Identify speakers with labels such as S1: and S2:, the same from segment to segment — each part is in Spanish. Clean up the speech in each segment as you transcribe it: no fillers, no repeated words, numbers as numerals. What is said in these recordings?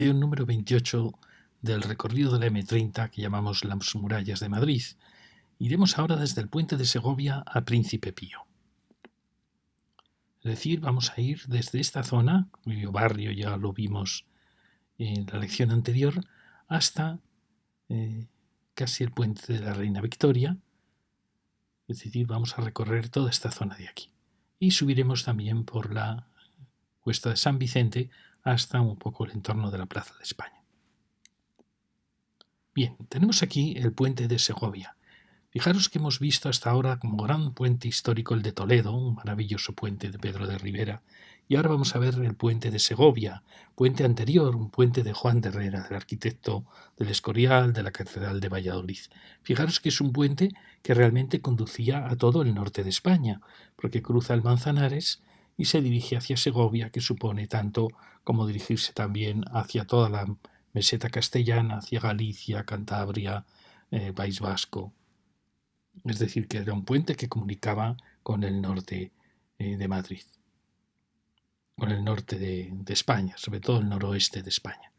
S1: El número 28 del recorrido de la M30 que llamamos las murallas de Madrid. Iremos ahora desde el puente de Segovia a Príncipe Pío. Es decir, vamos a ir desde esta zona, cuyo barrio ya lo vimos en la lección anterior, hasta casi el puente de la Reina Victoria. Es decir, vamos a recorrer toda esta zona de aquí. Y subiremos también por la cuesta de San Vicente hasta un poco el entorno de la Plaza de España. Bien, tenemos aquí el puente de Segovia. Fijaros que hemos visto hasta ahora como gran puente histórico el de Toledo, un maravilloso puente de Pedro de Ribera, y ahora vamos a ver el puente de Segovia, puente anterior, un puente de Juan de Herrera, del arquitecto del Escorial, de la Catedral de Valladolid. Fijaros que es un puente que realmente conducía a todo el norte de España, porque cruza el Manzanares y se dirige hacia Segovia, que supone tanto como dirigirse también hacia toda la meseta castellana, hacia Galicia, Cantabria, País Vasco. Es decir, que era un puente que comunicaba con el norte de Madrid, con el norte de España, sobre todo el noroeste de España.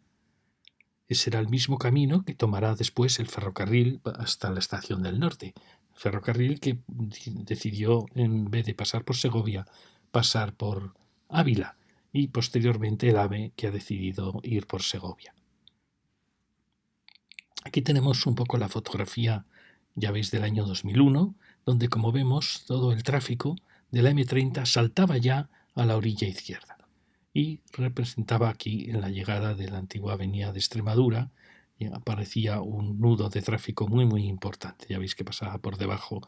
S1: Ese era el mismo camino que tomará después el ferrocarril hasta la estación del norte. El ferrocarril que decidió, en vez de pasar por Segovia, pasar por Ávila, y posteriormente el AVE, que ha decidido ir por Segovia. Aquí tenemos un poco la fotografía, ya veis, del año 2001, donde, como vemos, todo el tráfico de la M30 saltaba ya a la orilla izquierda y representaba aquí en la llegada de la antigua avenida de Extremadura, y aparecía un nudo de tráfico muy importante. Ya veis que pasaba por debajo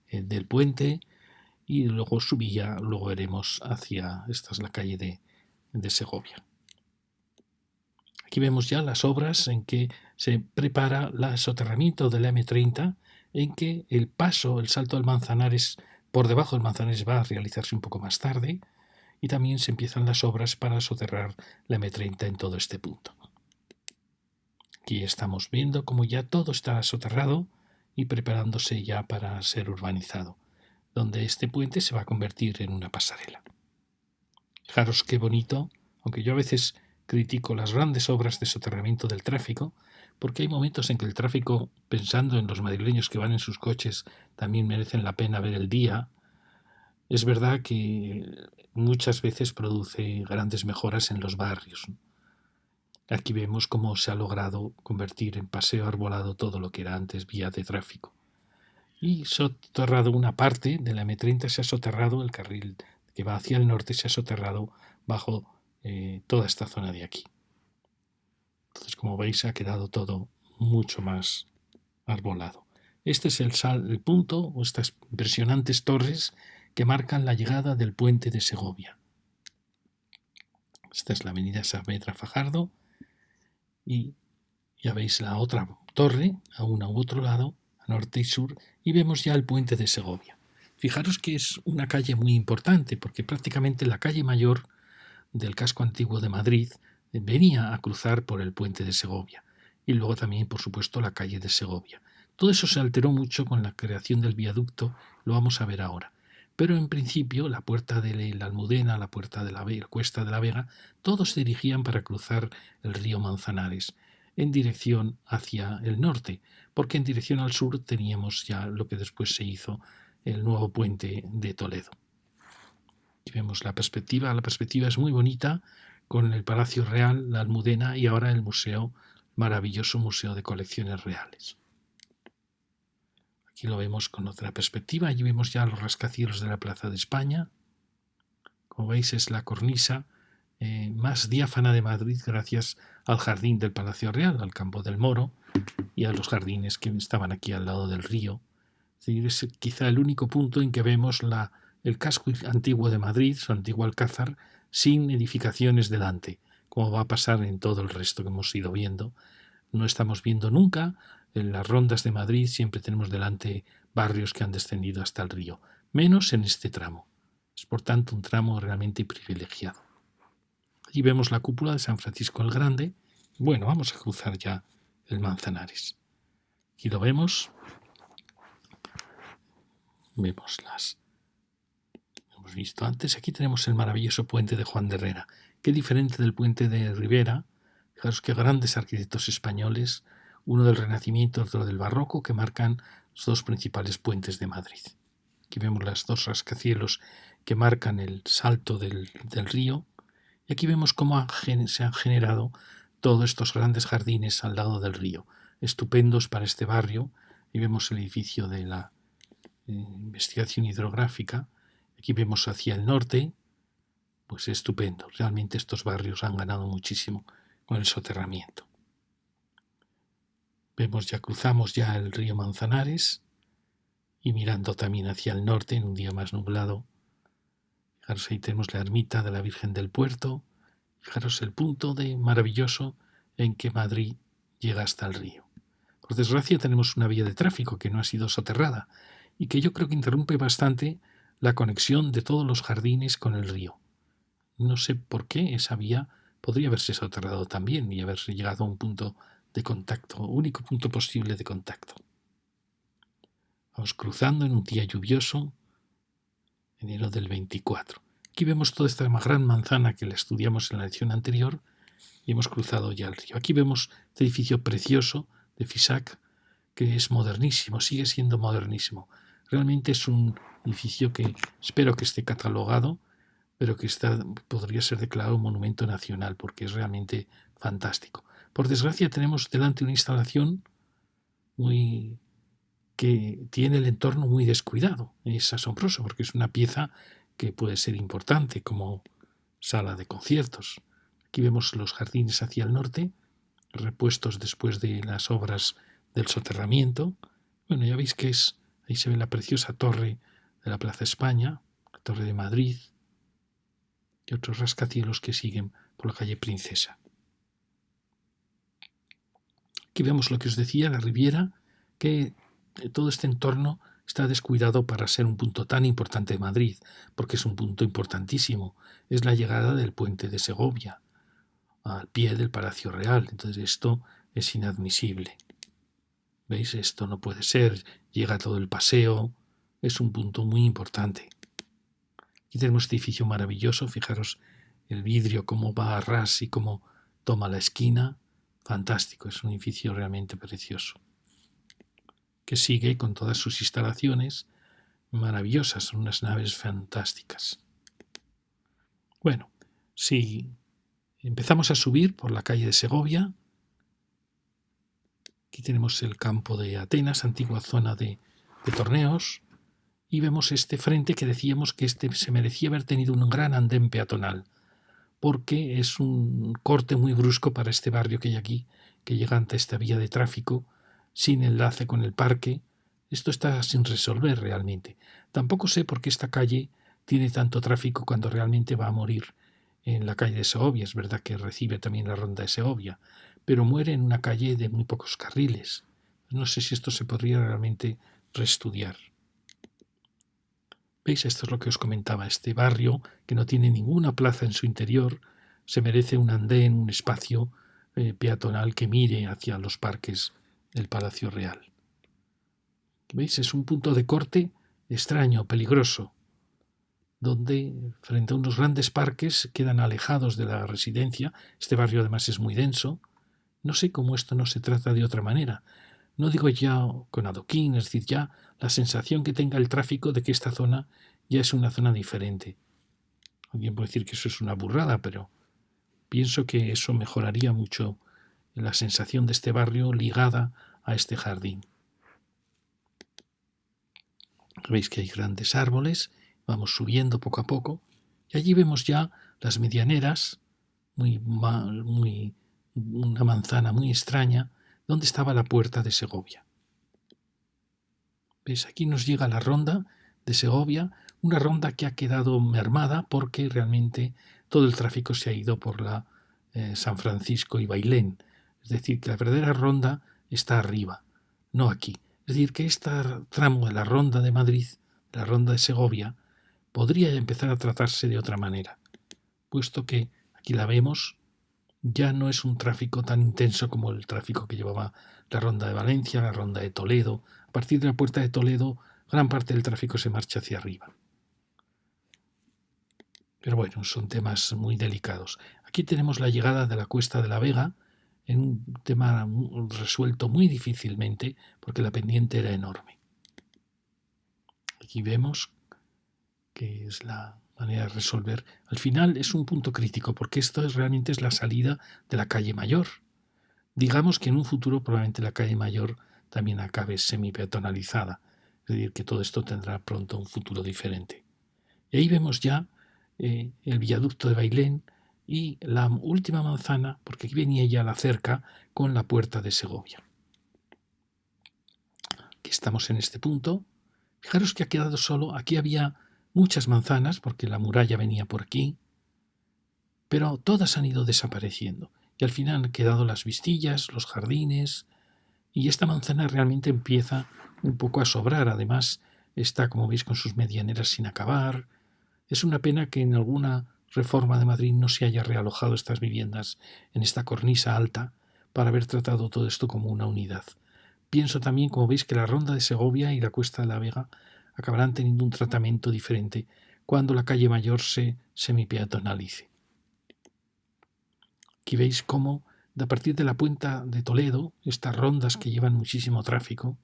S1: del puente y luego subía, luego veremos hacia, esta es la calle de Segovia. Aquí vemos ya las obras en que se prepara el soterramiento de la M30, en que el paso, el salto del Manzanares, por debajo del Manzanares va a realizarse un poco más tarde, y también se empiezan las obras para soterrar la M30 en todo este punto. Aquí estamos viendo cómo ya todo está soterrado y preparándose ya para ser urbanizado, donde este puente se va a convertir en una pasarela. Fijaros qué bonito, aunque yo a veces critico las grandes obras de soterramiento del tráfico, porque hay momentos en que el tráfico, pensando en los madrileños que van en sus coches, también merecen la pena ver el día. Es verdad que muchas veces produce grandes mejoras en los barrios. Aquí vemos cómo se ha logrado convertir en paseo arbolado todo lo que era antes vía de tráfico. Y soterrado una parte de la M30, se ha soterrado el carril que va hacia el norte, se ha soterrado bajo toda esta zona de aquí. Entonces, como veis, ha quedado todo mucho más arbolado. Este es el punto, o estas impresionantes torres que marcan la llegada del puente de Segovia. Esta es la avenida Saavedra Fajardo y ya veis la otra torre a uno u otro lado, a norte y sur, y vemos ya el puente de Segovia. Fijaros que es una calle muy importante, porque prácticamente la calle mayor del casco antiguo de Madrid venía a cruzar por el puente de Segovia, y luego también, por supuesto, la calle de Segovia. Todo eso se alteró mucho con la creación del viaducto, lo vamos a ver ahora. Pero en principio la puerta de la Almudena, la puerta de la Cuesta de la Vega, todos se dirigían para cruzar el río Manzanares en dirección hacia el norte, porque en dirección al sur teníamos ya lo que después se hizo, el nuevo puente de Toledo. Aquí vemos la perspectiva es muy bonita, con el Palacio Real, la Almudena y ahora el museo, maravilloso museo de colecciones reales. Aquí lo vemos con otra perspectiva, allí vemos ya los rascacielos de la Plaza de España. Como veis, es la cornisa más diáfana de Madrid gracias al jardín del Palacio Real, al Campo del Moro y a los jardines que estaban aquí al lado del río. Es decir, es quizá el único punto en que vemos el casco antiguo de Madrid, su antiguo alcázar, sin edificaciones delante, como va a pasar en todo el resto que hemos ido viendo. No estamos viendo nunca en las rondas de Madrid, siempre tenemos delante barrios que han descendido hasta el río, menos en este tramo. Es por tanto un tramo realmente privilegiado. Allí vemos la cúpula de San Francisco el Grande. Bueno, vamos a cruzar ya el Manzanares. Aquí lo vemos. Vemos hemos visto antes. Aquí tenemos el maravilloso puente de Juan de Herrera. Qué diferente del puente de Ribera. Fijaros qué grandes arquitectos españoles, uno del Renacimiento y otro del Barroco, que marcan los dos principales puentes de Madrid. Aquí vemos las dos rascacielos que marcan el salto del río, y aquí vemos cómo se han generado todos estos grandes jardines al lado del río, estupendos para este barrio. Y vemos el edificio de la investigación hidrográfica. Aquí vemos hacia el norte, pues estupendo. Realmente estos barrios han ganado muchísimo con el soterramiento. Vemos cruzamos ya el río Manzanares y mirando también hacia el norte en un día más nublado. Fijaros, ahí tenemos la ermita de la Virgen del Puerto. Fijaros el punto maravilloso en que Madrid llega hasta el río. Por desgracia tenemos una vía de tráfico que no ha sido soterrada y que yo creo que interrumpe bastante la conexión de todos los jardines con el río. No sé por qué esa vía podría haberse soterrado también y haberse llegado a un punto de contacto, único punto posible de contacto. Vamos cruzando en un día lluvioso, enero del 24. Aquí vemos toda esta gran manzana que la estudiamos en la lección anterior y hemos cruzado ya el río. Aquí vemos este edificio precioso de FISAC, que es modernísimo, sigue siendo modernísimo. Realmente es un edificio que espero que esté catalogado, pero que podría ser declarado un monumento nacional porque es realmente fantástico. Por desgracia tenemos delante una instalación que tiene el entorno muy descuidado. Es asombroso porque es una pieza que puede ser importante como sala de conciertos. Aquí vemos los jardines hacia el norte, repuestos después de las obras del soterramiento. Bueno, ya veis que ahí se ve la preciosa torre de la Plaza España, la Torre de Madrid y otros rascacielos que siguen por la calle Princesa. Aquí vemos lo que os decía, la Riviera, que todo este entorno está descuidado para ser un punto tan importante de Madrid, porque es un punto importantísimo. Es la llegada del puente de Segovia, al pie del Palacio Real. Entonces esto es inadmisible. ¿Veis? Esto no puede ser. Llega todo el paseo. Es un punto muy importante. Aquí tenemos este edificio maravilloso. Fijaros el vidrio, cómo va a ras y cómo toma la esquina. Fantástico. Es un edificio realmente precioso, que sigue con todas sus instalaciones maravillosas. Son unas naves fantásticas. Bueno, si empezamos a subir por la calle de Segovia, aquí tenemos el campo de Atenas, antigua zona de torneos, y vemos este frente que decíamos que se merecía haber tenido un gran andén peatonal, porque es un corte muy brusco para este barrio que hay aquí, que llega ante esta vía de tráfico, sin enlace con el parque. Esto está sin resolver realmente. Tampoco sé por qué esta calle tiene tanto tráfico cuando realmente va a morir en la calle de Segovia. Es verdad que recibe también la ronda de Segovia, pero muere en una calle de muy pocos carriles. No sé si esto se podría realmente reestudiar. ¿Veis? Esto es lo que os comentaba. Este barrio, que no tiene ninguna plaza en su interior, se merece un andén, un espacio peatonal que mire hacia los parques del Palacio Real. ¿Veis? Es un punto de corte extraño, peligroso, donde frente a unos grandes parques quedan alejados de la residencia. Este barrio además es muy denso. No sé cómo esto no se trata de otra manera. No digo ya con adoquín, es decir, ya la sensación que tenga el tráfico de que esta zona ya es una zona diferente. Alguien puede decir que eso es una burrada, pero pienso que eso mejoraría mucho la sensación de este barrio ligada a este jardín. Veis que hay grandes árboles, vamos subiendo poco a poco, y allí vemos ya las medianeras, una manzana muy extraña, donde estaba la puerta de Segovia. ¿Veis? Aquí nos llega la ronda de Segovia, una ronda que ha quedado mermada porque realmente todo el tráfico se ha ido por la San Francisco y Bailén. Es decir, que la verdadera ronda está arriba, no aquí. Es decir, que este tramo de la ronda de Madrid, la ronda de Segovia, podría empezar a tratarse de otra manera, puesto que aquí la vemos, ya no es un tráfico tan intenso como el tráfico que llevaba la ronda de Valencia, la ronda de Toledo. A partir de la puerta de Toledo, gran parte del tráfico se marcha hacia arriba. Pero bueno, son temas muy delicados. Aquí tenemos la llegada de la Cuesta de la Vega, en un tema resuelto muy difícilmente porque la pendiente era enorme. Aquí vemos que es la manera de resolver. Al final es un punto crítico porque esto realmente es la salida de la calle Mayor. Digamos que en un futuro probablemente la calle Mayor también acabe semi-peatonalizada, es decir, que todo esto tendrá pronto un futuro diferente. Y ahí vemos ya el viaducto de Bailén y la última manzana, porque aquí venía ya la cerca con la puerta de Segovia. Aquí estamos en este punto. Fijaros que ha quedado solo, aquí había muchas manzanas, porque la muralla venía por aquí, pero todas han ido desapareciendo. Y al final han quedado las vistillas, los jardines, y esta manzana realmente empieza un poco a sobrar. Además, está, como veis, con sus medianeras sin acabar. Es una pena que en alguna reforma de Madrid no se haya realojado estas viviendas en esta cornisa alta para haber tratado todo esto como una unidad. Pienso también, como veis, que la Ronda de Segovia y la Cuesta de la Vega acabarán teniendo un tratamiento diferente cuando la calle Mayor se semipeatonalice. Aquí veis cómo, a partir de la Puerta de Toledo, estas rondas que llevan muchísimo tráfico,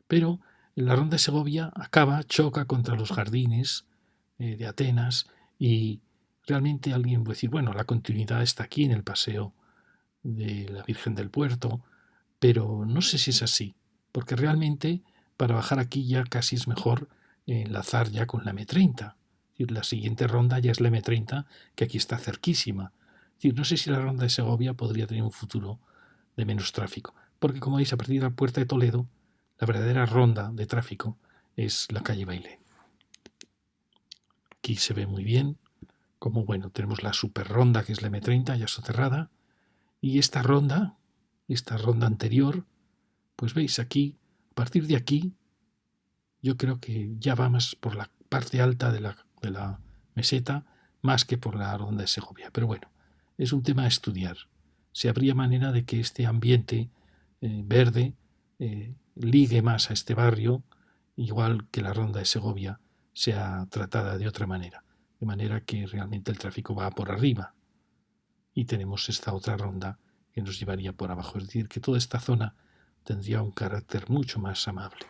S1: pero la Ronda de Segovia choca contra los jardines de Atenas y realmente alguien puede decir, bueno, la continuidad está aquí en el paseo de la Virgen del Puerto, pero no sé si es así, porque realmente para bajar aquí ya casi es mejor enlazar ya con la M30. Es decir, la siguiente ronda ya es la M30, que aquí está cerquísima. Es decir, no sé si la ronda de Segovia podría tener un futuro de menos tráfico, porque como veis, a partir de la Puerta de Toledo, la verdadera ronda de tráfico es la calle Bailén. Aquí se ve muy bien como, bueno, tenemos la super ronda que es la M30 ya soterrada, y esta ronda anterior, pues veis aquí, a partir de aquí, yo creo que ya va más por la parte alta de la meseta, más que por la ronda de Segovia. Pero bueno, es un tema a estudiar. Si habría manera de que este ambiente verde ligue más a este barrio, igual que la ronda de Segovia sea tratada de otra manera, de manera que realmente el tráfico va por arriba y tenemos esta otra ronda que nos llevaría por abajo. Es decir, que toda esta zona tendría un carácter mucho más amable.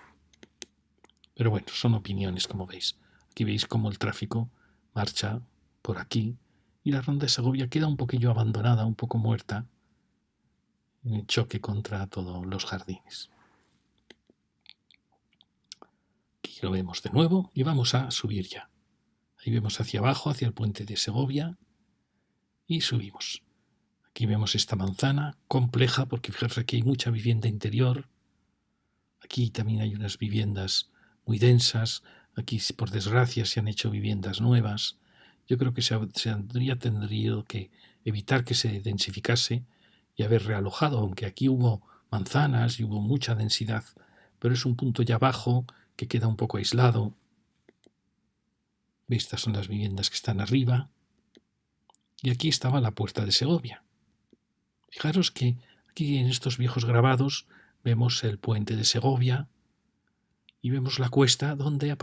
S1: Pero bueno, son opiniones, como veis. Aquí veis cómo el tráfico marcha por aquí y la ronda de Segovia queda un poquillo abandonada, un poco muerta, en el choque contra todos los jardines. Aquí lo vemos de nuevo y vamos a subir ya. Ahí vemos hacia abajo, hacia el puente de Segovia, y subimos. Aquí vemos esta manzana compleja, porque fijaros, aquí hay mucha vivienda interior. Aquí también hay unas viviendas muy densas. Aquí, por desgracia, se han hecho viviendas nuevas. Yo creo que se habría tenido que evitar que se densificase y haber realojado, aunque aquí hubo manzanas y hubo mucha densidad, pero es un punto ya bajo que queda un poco aislado. Estas son las viviendas que están arriba. Y aquí estaba la Puerta de Segovia. Fijaros que aquí en estos viejos grabados vemos el puente de Segovia y vemos la cuesta donde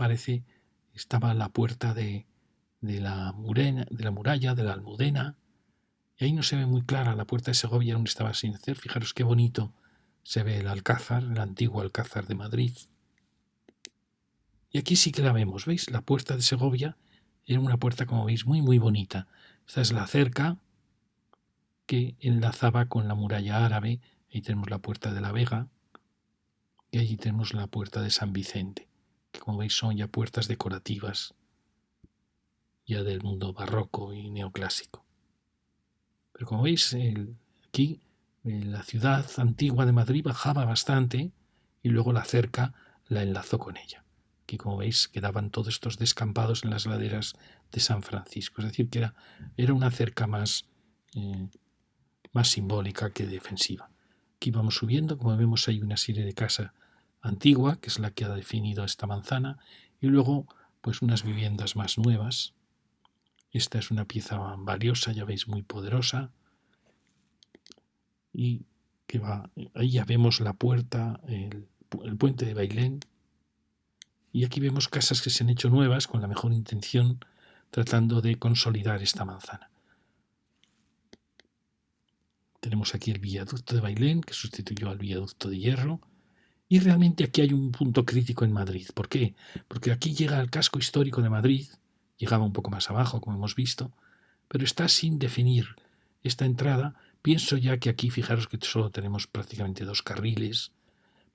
S1: estaba la puerta de la muralla, de la Almudena, y ahí no se ve muy clara la Puerta de Segovia donde estaba sin hacer. Fijaros qué bonito se ve el Alcázar, el antiguo Alcázar de Madrid. Y aquí sí que la vemos, ¿veis? La Puerta de Segovia era una puerta, como veis, muy muy bonita. Esta es la cerca que enlazaba con la muralla árabe. Ahí tenemos la Puerta de la Vega y allí tenemos la Puerta de San Vicente, que como veis son ya puertas decorativas ya del mundo barroco y neoclásico. Pero como veis, aquí la ciudad antigua de Madrid bajaba bastante y luego la cerca la enlazó con ella. Aquí, como veis, quedaban todos estos descampados en las laderas de San Francisco. Es decir, que era una cerca más simbólica que defensiva. Aquí vamos subiendo, como vemos hay una serie de casa antigua, que es la que ha definido esta manzana, y luego pues unas viviendas más nuevas. Esta es una pieza valiosa, ya veis, muy poderosa, y que va, ahí ya vemos la puerta, el puente de Bailén, y aquí vemos casas que se han hecho nuevas con la mejor intención, tratando de consolidar esta manzana. Tenemos aquí el viaducto de Bailén, que sustituyó al viaducto de hierro. Y realmente aquí hay un punto crítico en Madrid. ¿Por qué? Porque aquí llega el casco histórico de Madrid, llegaba un poco más abajo, como hemos visto, pero está sin definir esta entrada. Pienso ya que aquí, fijaros que solo tenemos prácticamente 2 carriles.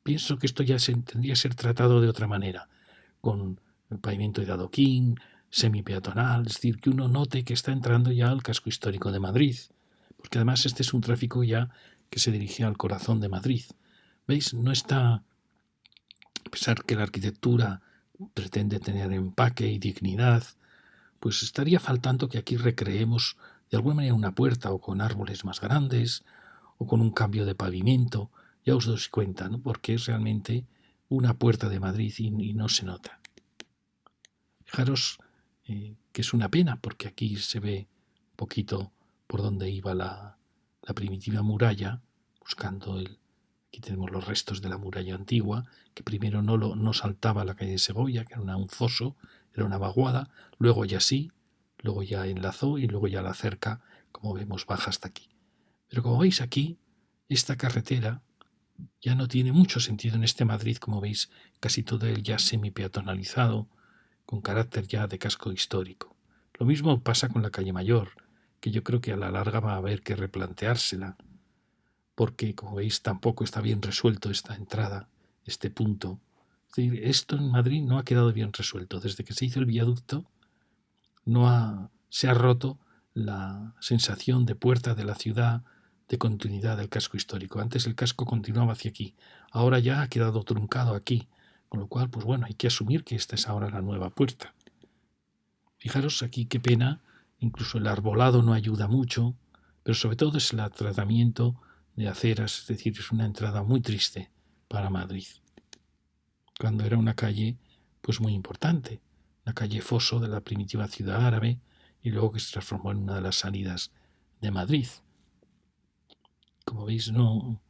S1: Pienso que esto ya tendría que ser tratado de otra manera, con el pavimento de adoquín, semipeatonal, es decir, que uno note que está entrando ya al casco histórico de Madrid, porque además este es un tráfico ya que se dirige al corazón de Madrid. ¿Veis? No está, a pesar que la arquitectura pretende tener empaque y dignidad, pues estaría faltando que aquí recreemos de alguna manera una puerta o con árboles más grandes o con un cambio de pavimento. Ya os doy cuenta, ¿no? Porque es realmente una puerta de Madrid y no se nota. Fijaros que es una pena porque aquí se ve un poquito por donde iba la primitiva muralla, buscando el... Aquí tenemos los restos de la muralla antigua, que primero no saltaba a la calle de Segovia, que era un foso, era una vaguada, luego ya sí, luego ya enlazó y luego ya la cerca, como vemos, baja hasta aquí. Pero como veis aquí, esta carretera ya no tiene mucho sentido en este Madrid, como veis, casi todo él ya semi-peatonalizado, con carácter ya de casco histórico. Lo mismo pasa con la calle Mayor, que yo creo que a la larga va a haber que replanteársela, porque, como veis, tampoco está bien resuelto esta entrada, este punto. Es decir, esto en Madrid no ha quedado bien resuelto. Desde que se hizo el viaducto, se ha roto la sensación de puerta de la ciudad, de continuidad del casco histórico. Antes el casco continuaba hacia aquí, ahora ya ha quedado truncado aquí, con lo cual, pues bueno, hay que asumir que esta es ahora la nueva puerta. Fijaros aquí qué pena, incluso el arbolado no ayuda mucho, pero sobre todo es el tratamiento de aceras, es decir, es una entrada muy triste para Madrid, cuando era una calle pues muy importante, la calle Foso de la primitiva ciudad árabe y luego que se transformó en una de las salidas de Madrid. Como veis, no,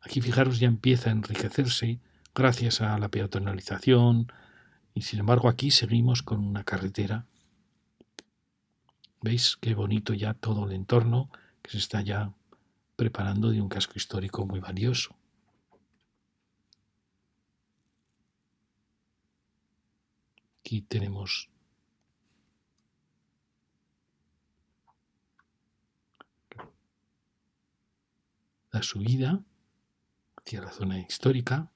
S1: aquí fijaros ya empieza a enriquecerse gracias a la peatonalización y sin embargo aquí seguimos con una carretera. ¿Veis qué bonito ya todo el entorno que se está ya preparando de un casco histórico muy valioso? Aquí tenemos la subida hacia la zona histórica.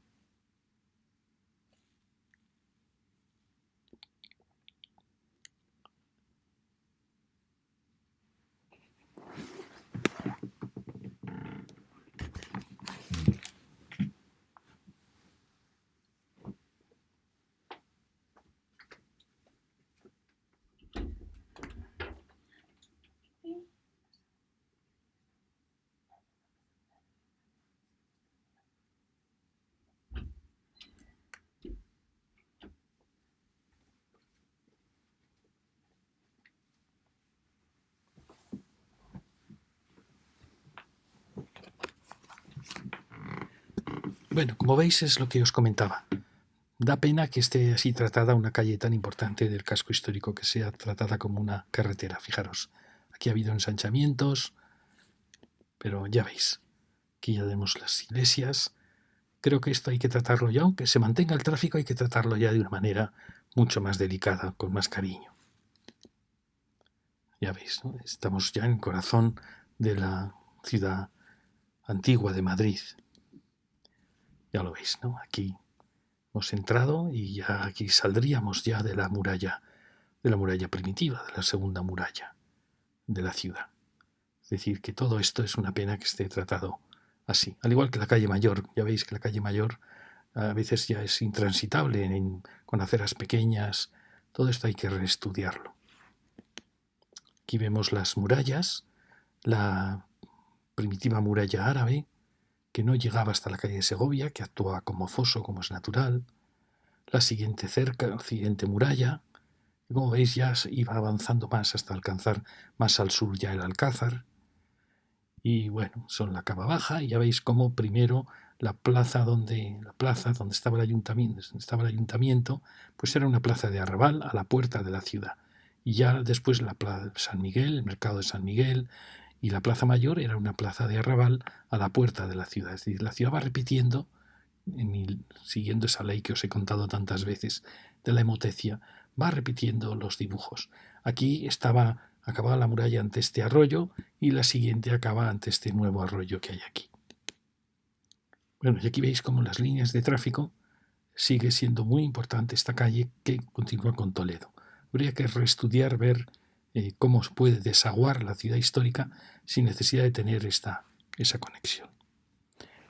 S1: Bueno, como veis es lo que os comentaba. Da pena que esté así tratada una calle tan importante del casco histórico, que sea tratada como una carretera. Fijaros, aquí ha habido ensanchamientos, pero ya veis, aquí ya vemos las iglesias. Creo que esto hay que tratarlo ya, aunque se mantenga el tráfico, hay que tratarlo ya de una manera mucho más delicada, con más cariño. Ya veis, ¿no? Estamos ya en el corazón de la ciudad antigua de Madrid. Ya lo veis, ¿no? Aquí hemos entrado y ya aquí saldríamos ya de la muralla primitiva, de la segunda muralla de la ciudad. Es decir, que todo esto es una pena que esté tratado así. Al igual que la calle Mayor, ya veis que la calle Mayor a veces ya es intransitable con aceras pequeñas. Todo esto hay que reestudiarlo. Aquí vemos las murallas, la primitiva muralla árabe, que no llegaba hasta la calle de Segovia, que actuaba como foso, como es natural. La siguiente muralla, y como veis ya iba avanzando más hasta alcanzar más al sur ya el Alcázar. Y bueno, son la cava baja, y ya veis cómo primero la plaza donde estaba el ayuntamiento, pues era una plaza de arrabal a la puerta de la ciudad. Y ya después la plaza de San Miguel, el mercado de San Miguel, y la Plaza Mayor era una plaza de arrabal a la puerta de la ciudad. Es decir, la ciudad va repitiendo, siguiendo esa ley que os he contado tantas veces de la hemotecia, va repitiendo los dibujos. Aquí acababa la muralla ante este arroyo y la siguiente acaba ante este nuevo arroyo que hay aquí. Bueno, y aquí veis cómo las líneas de tráfico sigue siendo muy importante esta calle que continúa con Toledo. Habría que reestudiar, ver cómo se puede desaguar la ciudad histórica sin necesidad de tener esa conexión.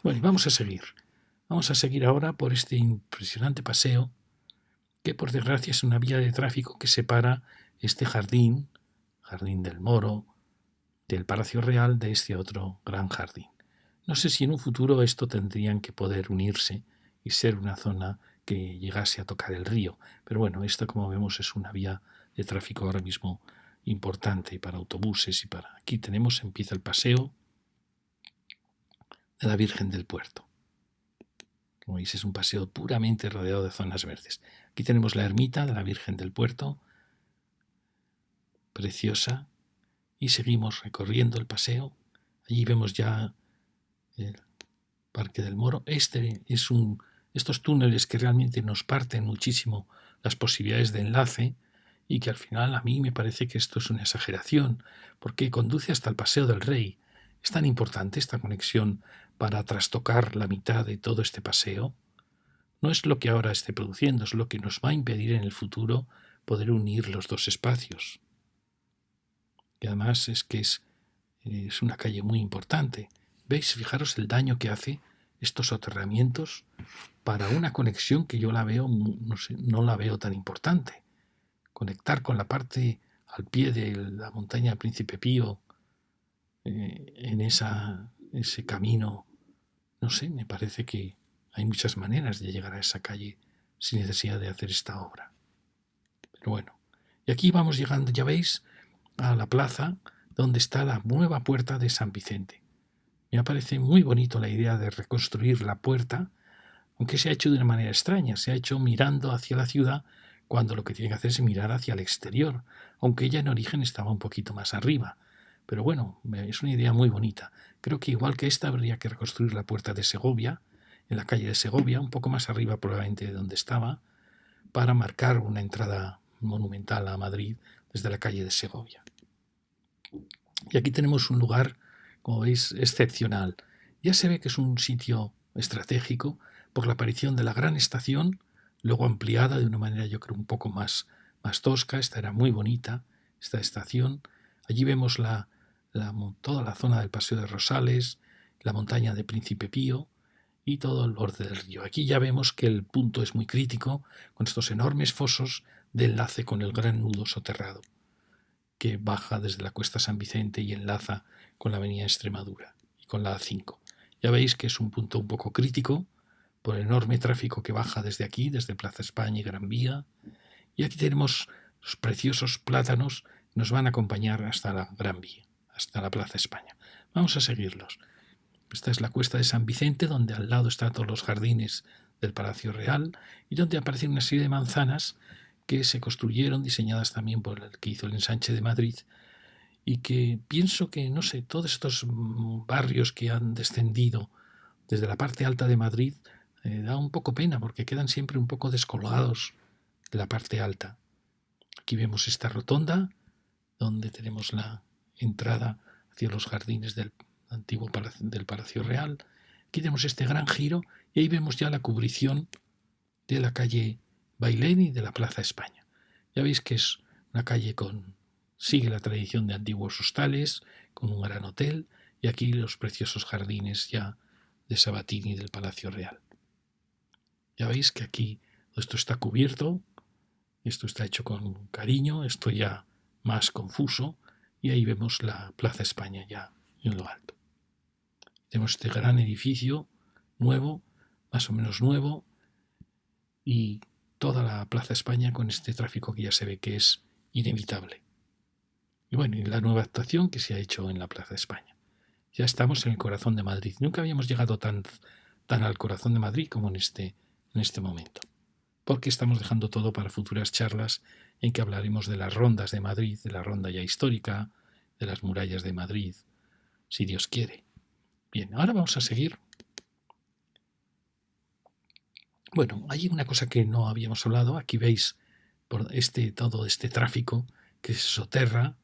S1: Bueno, y vamos a seguir. Vamos a seguir ahora por este impresionante paseo que por desgracia es una vía de tráfico que separa este jardín del Moro, del Palacio Real, de este otro gran jardín. No sé si en un futuro esto tendrían que poder unirse y ser una zona que llegase a tocar el río. Pero bueno, esto como vemos es una vía de tráfico ahora mismo importante para autobuses y para... Aquí empieza el paseo de la Virgen del Puerto. Como veis es un paseo puramente rodeado de zonas verdes. Aquí tenemos la ermita de la Virgen del Puerto, preciosa, y seguimos recorriendo el paseo. Allí vemos ya el Parque del Moro. Estos túneles que realmente nos parten muchísimo las posibilidades de enlace y que al final a mí me parece que esto es una exageración, porque conduce hasta el Paseo del Rey. Es tan importante esta conexión para trastocar la mitad de todo este paseo. No es lo que ahora esté produciendo, es lo que nos va a impedir en el futuro poder unir los dos espacios. Y además es una calle muy importante. ¿Veis? Fijaros el daño que hace estos soterramientos para una conexión que yo la veo, no la veo tan importante. Conectar con la parte al pie de la montaña del Príncipe Pío, en ese camino, no sé, me parece que hay muchas maneras de llegar a esa calle sin necesidad de hacer esta obra. Pero bueno, y aquí vamos llegando, ya veis, a la plaza donde está la nueva puerta de San Vicente. Me parece muy bonito la idea de reconstruir la puerta, aunque se ha hecho de una manera extraña, se ha hecho mirando hacia la ciudad cuando lo que tiene que hacer es mirar hacia el exterior, aunque ella en origen estaba un poquito más arriba. Pero bueno, es una idea muy bonita. Creo que igual que esta habría que reconstruir la puerta de Segovia, en la calle de Segovia, un poco más arriba probablemente de donde estaba, para marcar una entrada monumental a Madrid desde la calle de Segovia. Y aquí tenemos un lugar, como veis, excepcional. Ya se ve que es un sitio estratégico por la aparición de la gran estación, luego ampliada de una manera yo creo un poco más tosca. Esta era muy bonita, esta estación. Allí vemos toda la zona del Paseo de Rosales, la montaña de Príncipe Pío y todo el borde del río. Aquí ya vemos que el punto es muy crítico, con estos enormes fosos de enlace con el gran nudo soterrado, que baja desde la Cuesta San Vicente y enlaza con la avenida Extremadura y con la A5. Ya veis que es un punto un poco crítico por el enorme tráfico que baja desde aquí, desde Plaza España y Gran Vía. Y aquí tenemos los preciosos plátanos que nos van a acompañar hasta la Gran Vía, hasta la Plaza España. Vamos a seguirlos. Esta es la Cuesta de San Vicente, donde al lado están todos los jardines del Palacio Real y donde aparecen una serie de manzanas que se construyeron, diseñadas también por el que hizo el ensanche de Madrid, y que pienso que, no sé, todos estos barrios que han descendido desde la parte alta de Madrid da un poco pena porque quedan siempre un poco descolgados de la parte alta. Aquí vemos esta rotonda donde tenemos la entrada hacia los jardines del antiguo del Palacio Real. Aquí tenemos este gran giro y ahí vemos ya la cubrición de la calle Bailén y de la Plaza España. Ya veis que es una calle sigue la tradición de antiguos hostales, con un gran hotel, y aquí los preciosos jardines ya de Sabatini y del Palacio Real. Ya veis que aquí esto está cubierto, esto está hecho con cariño, esto ya más confuso, y ahí vemos la Plaza España ya en lo alto. Tenemos este gran edificio nuevo, más o menos nuevo, y toda la Plaza España con este tráfico que ya se ve que es inevitable. Y bueno, y la nueva actuación que se ha hecho en la Plaza España. Ya estamos en el corazón de Madrid. Nunca habíamos llegado tan al corazón de Madrid como en este momento. Porque estamos dejando todo para futuras charlas en que hablaremos de las rondas de Madrid, de la ronda ya histórica, de las murallas de Madrid, si Dios quiere. Bien, ahora vamos a seguir. Bueno, hay una cosa que no habíamos hablado. Aquí veis por todo este tráfico que se soterra,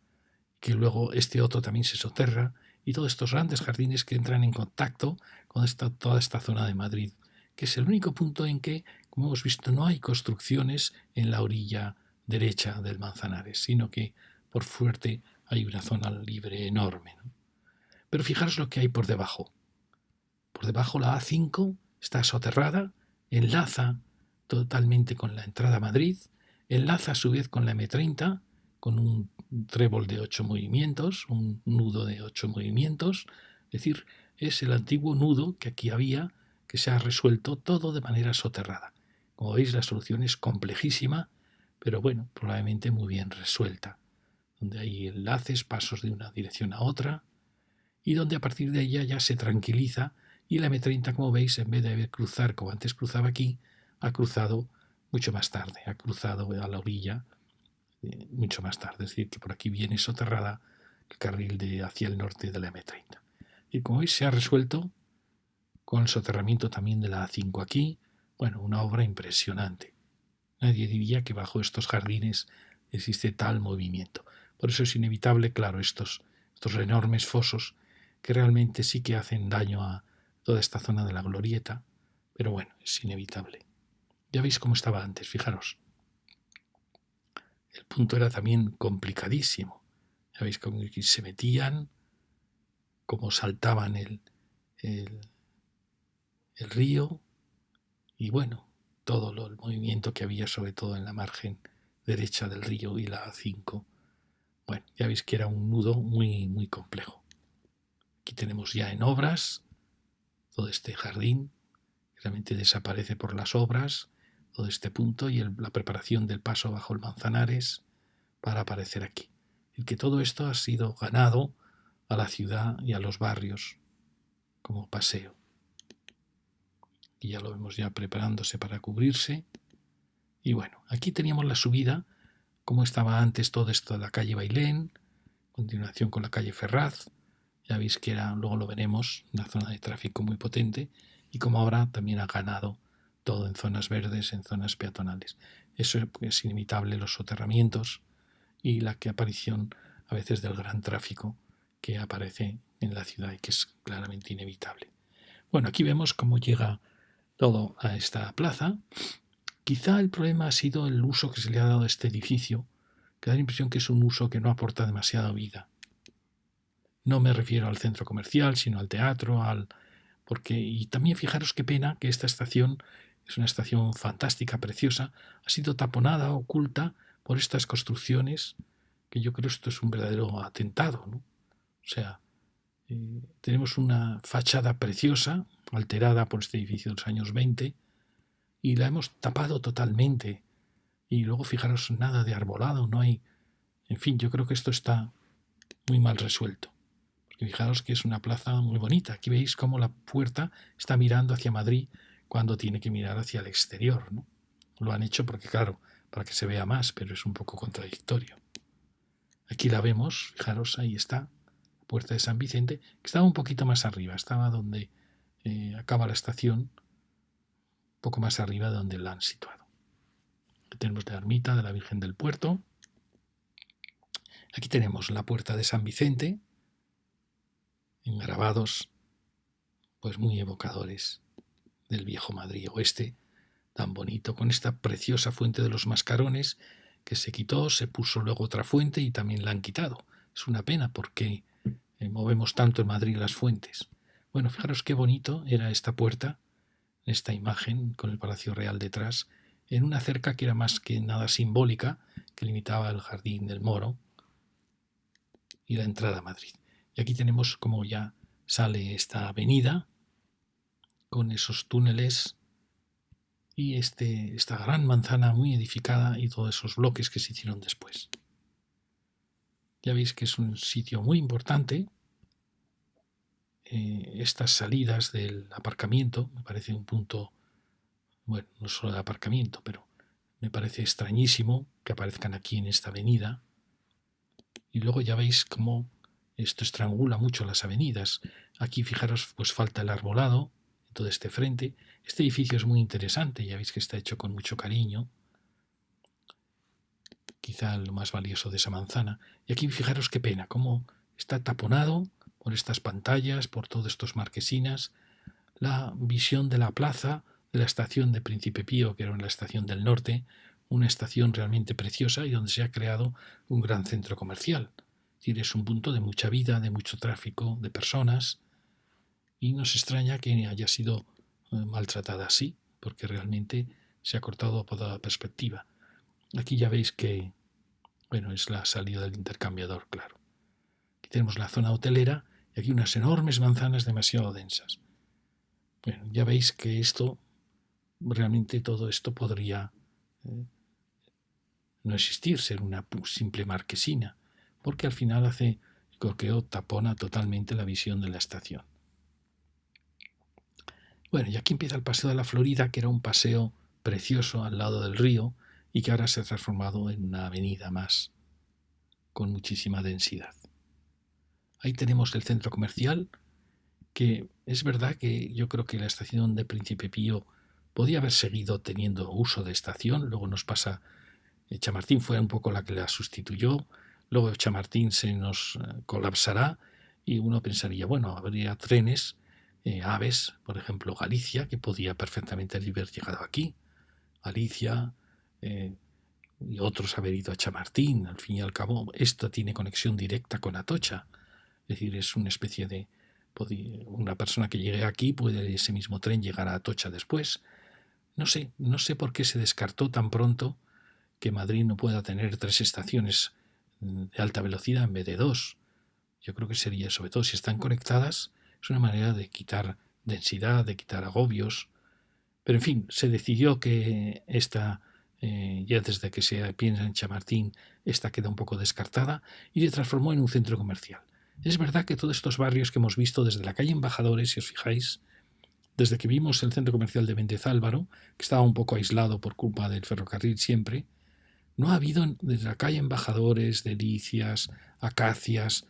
S1: que luego este otro también se soterra, y todos estos grandes jardines que entran en contacto con toda esta zona de Madrid, que es el único punto en que, como hemos visto, no hay construcciones en la orilla derecha del Manzanares, sino que por fuerte hay una zona libre enorme, ¿no? Pero fijaros lo que hay por debajo. Por debajo la A5 está soterrada, enlaza totalmente con la entrada a Madrid, enlaza a su vez con la M30, con un trébol de 8 movimientos, un nudo de 8 movimientos, es decir, es el antiguo nudo que aquí había, que se ha resuelto todo de manera soterrada. Como veis, la solución es complejísima, pero bueno, probablemente muy bien resuelta, donde hay enlaces, pasos de una dirección a otra, y donde a partir de ella ya se tranquiliza y la M30, como veis, en vez de cruzar como antes cruzaba aquí, ha cruzado mucho más tarde, ha cruzado a la orilla mucho más tarde, es decir, que por aquí viene soterrada el carril hacia el norte de la M30. Y como veis, se ha resuelto con el soterramiento también de la A5 aquí, bueno, una obra impresionante. Nadie diría que bajo estos jardines existe tal movimiento. Por eso es inevitable, claro, estos enormes fosos que realmente sí que hacen daño a toda esta zona de la glorieta, pero bueno, es inevitable. Ya veis cómo estaba antes, fijaros. El punto era también complicadísimo. Ya veis cómo se metían, cómo saltaban el, el río y bueno, todo el movimiento que había sobre todo en la margen derecha del río y la A5. Bueno, ya veis que era un nudo muy, muy complejo. Aquí tenemos ya en obras todo este jardín, que realmente desaparece por las obras, todo este punto y la preparación del paso bajo el Manzanares para aparecer aquí. Y que todo esto ha sido ganado a la ciudad y a los barrios como paseo. Y ya lo vemos ya preparándose para cubrirse. Y bueno, aquí teníamos la subida, como estaba antes todo esto de la calle Bailén, continuación con la calle Ferraz. Ya veis que luego lo veremos, una zona de tráfico muy potente, y como ahora también ha ganado todo en zonas verdes, en zonas peatonales. Eso es inimitable, los soterramientos y la aparición a veces del gran tráfico que aparece en la ciudad y que es claramente inevitable. Bueno, aquí vemos cómo llega todo a esta plaza. Quizá el problema ha sido el uso que se le ha dado a este edificio, que da la impresión que es un uso que no aporta demasiada vida. No me refiero al centro comercial, sino al teatro, y también fijaros qué pena que esta estación es una estación fantástica, preciosa, ha sido taponada, oculta por estas construcciones, que yo creo esto es un verdadero atentado, ¿no? O sea, tenemos una fachada preciosa, alterada por este edificio de los años 20, y la hemos tapado totalmente. Y luego fijaros, nada de arbolado, no hay... En fin, yo creo que esto está muy mal resuelto. Porque fijaros que es una plaza muy bonita. Aquí veis cómo la puerta está mirando hacia Madrid cuando tiene que mirar hacia el exterior, ¿no? Lo han hecho porque, claro, para que se vea más, pero es un poco contradictorio. Aquí la vemos, fijaros, ahí está, la puerta de San Vicente, que estaba un poquito más arriba, estaba donde acaba la estación, un poco más arriba de donde la han situado. Aquí tenemos la ermita de la Virgen del Puerto. Aquí tenemos la puerta de San Vicente, en grabados pues muy evocadores del viejo Madrid oeste, tan bonito, con esta preciosa fuente de los Mascarones que se quitó, se puso luego otra fuente y también la han quitado. Es una pena porque movemos tanto en Madrid las fuentes. Bueno, fijaros qué bonito era esta puerta, esta imagen con el Palacio Real detrás, en una cerca que era más que nada simbólica, que limitaba el Jardín del Moro y la entrada a Madrid. Y aquí tenemos como ya sale esta avenida con esos túneles y esta gran manzana muy edificada y todos esos bloques que se hicieron después. Ya veis que es un sitio muy importante. Estas salidas del aparcamiento me parece un punto, bueno, no solo de aparcamiento, pero me parece extrañísimo que aparezcan aquí en esta avenida. Y luego ya veis cómo Esto estrangula mucho las avenidas. Aquí, fijaros, pues falta el arbolado en todo este frente. Este edificio es muy interesante, ya veis que está hecho con mucho cariño, quizá lo más valioso de esa manzana. Y aquí fijaros qué pena, cómo está taponado por estas pantallas, por todos estos marquesinas, la visión de la plaza, de la estación de Príncipe Pío, que era la estación del norte, una estación realmente preciosa y donde se ha creado un gran centro comercial. Es decir, es un punto de mucha vida, de mucho tráfico, de personas, y nos extraña que haya sido maltratada así, porque realmente se ha cortado por toda perspectiva. Aquí ya veis que, bueno, es la salida del intercambiador, claro. Aquí tenemos la zona hotelera y aquí unas enormes manzanas demasiado densas. Bueno, ya veis que esto, realmente todo esto podría no existir, ser una simple marquesina, porque al final hace, creo que tapona totalmente la visión de la estación. Bueno, y aquí empieza el Paseo de la Florida, que era un paseo precioso al lado del río y que ahora se ha transformado en una avenida más con muchísima densidad. Ahí tenemos el centro comercial, que es verdad que yo creo que la estación de Príncipe Pío podía haber seguido teniendo uso de estación, luego nos pasa, Chamartín fue un poco la que la sustituyó, luego Chamartín se nos colapsará y uno pensaría, bueno, habría trenes, AVES, por ejemplo Galicia, que podía perfectamente haber llegado aquí, Galicia, y otros haber ido a Chamartín. Al fin y al cabo, esto tiene conexión directa con Atocha. Es decir, es una especie de... Una persona que llegue aquí puede ese mismo tren llegar a Atocha después. No sé por qué se descartó tan pronto que Madrid no pueda tener 3 estaciones de alta velocidad en vez de 2. Yo creo que sería, sobre todo si están conectadas, es una manera de quitar densidad, de quitar agobios. Pero en fin, se decidió que esta, ya desde que se piensa en Chamartín, esta queda un poco descartada y se transformó en un centro comercial. Es verdad que todos estos barrios que hemos visto desde la calle Embajadores, si os fijáis, desde que vimos el centro comercial de Méndez Álvaro, que estaba un poco aislado por culpa del ferrocarril siempre, no ha habido desde la calle Embajadores, Delicias, Acacias,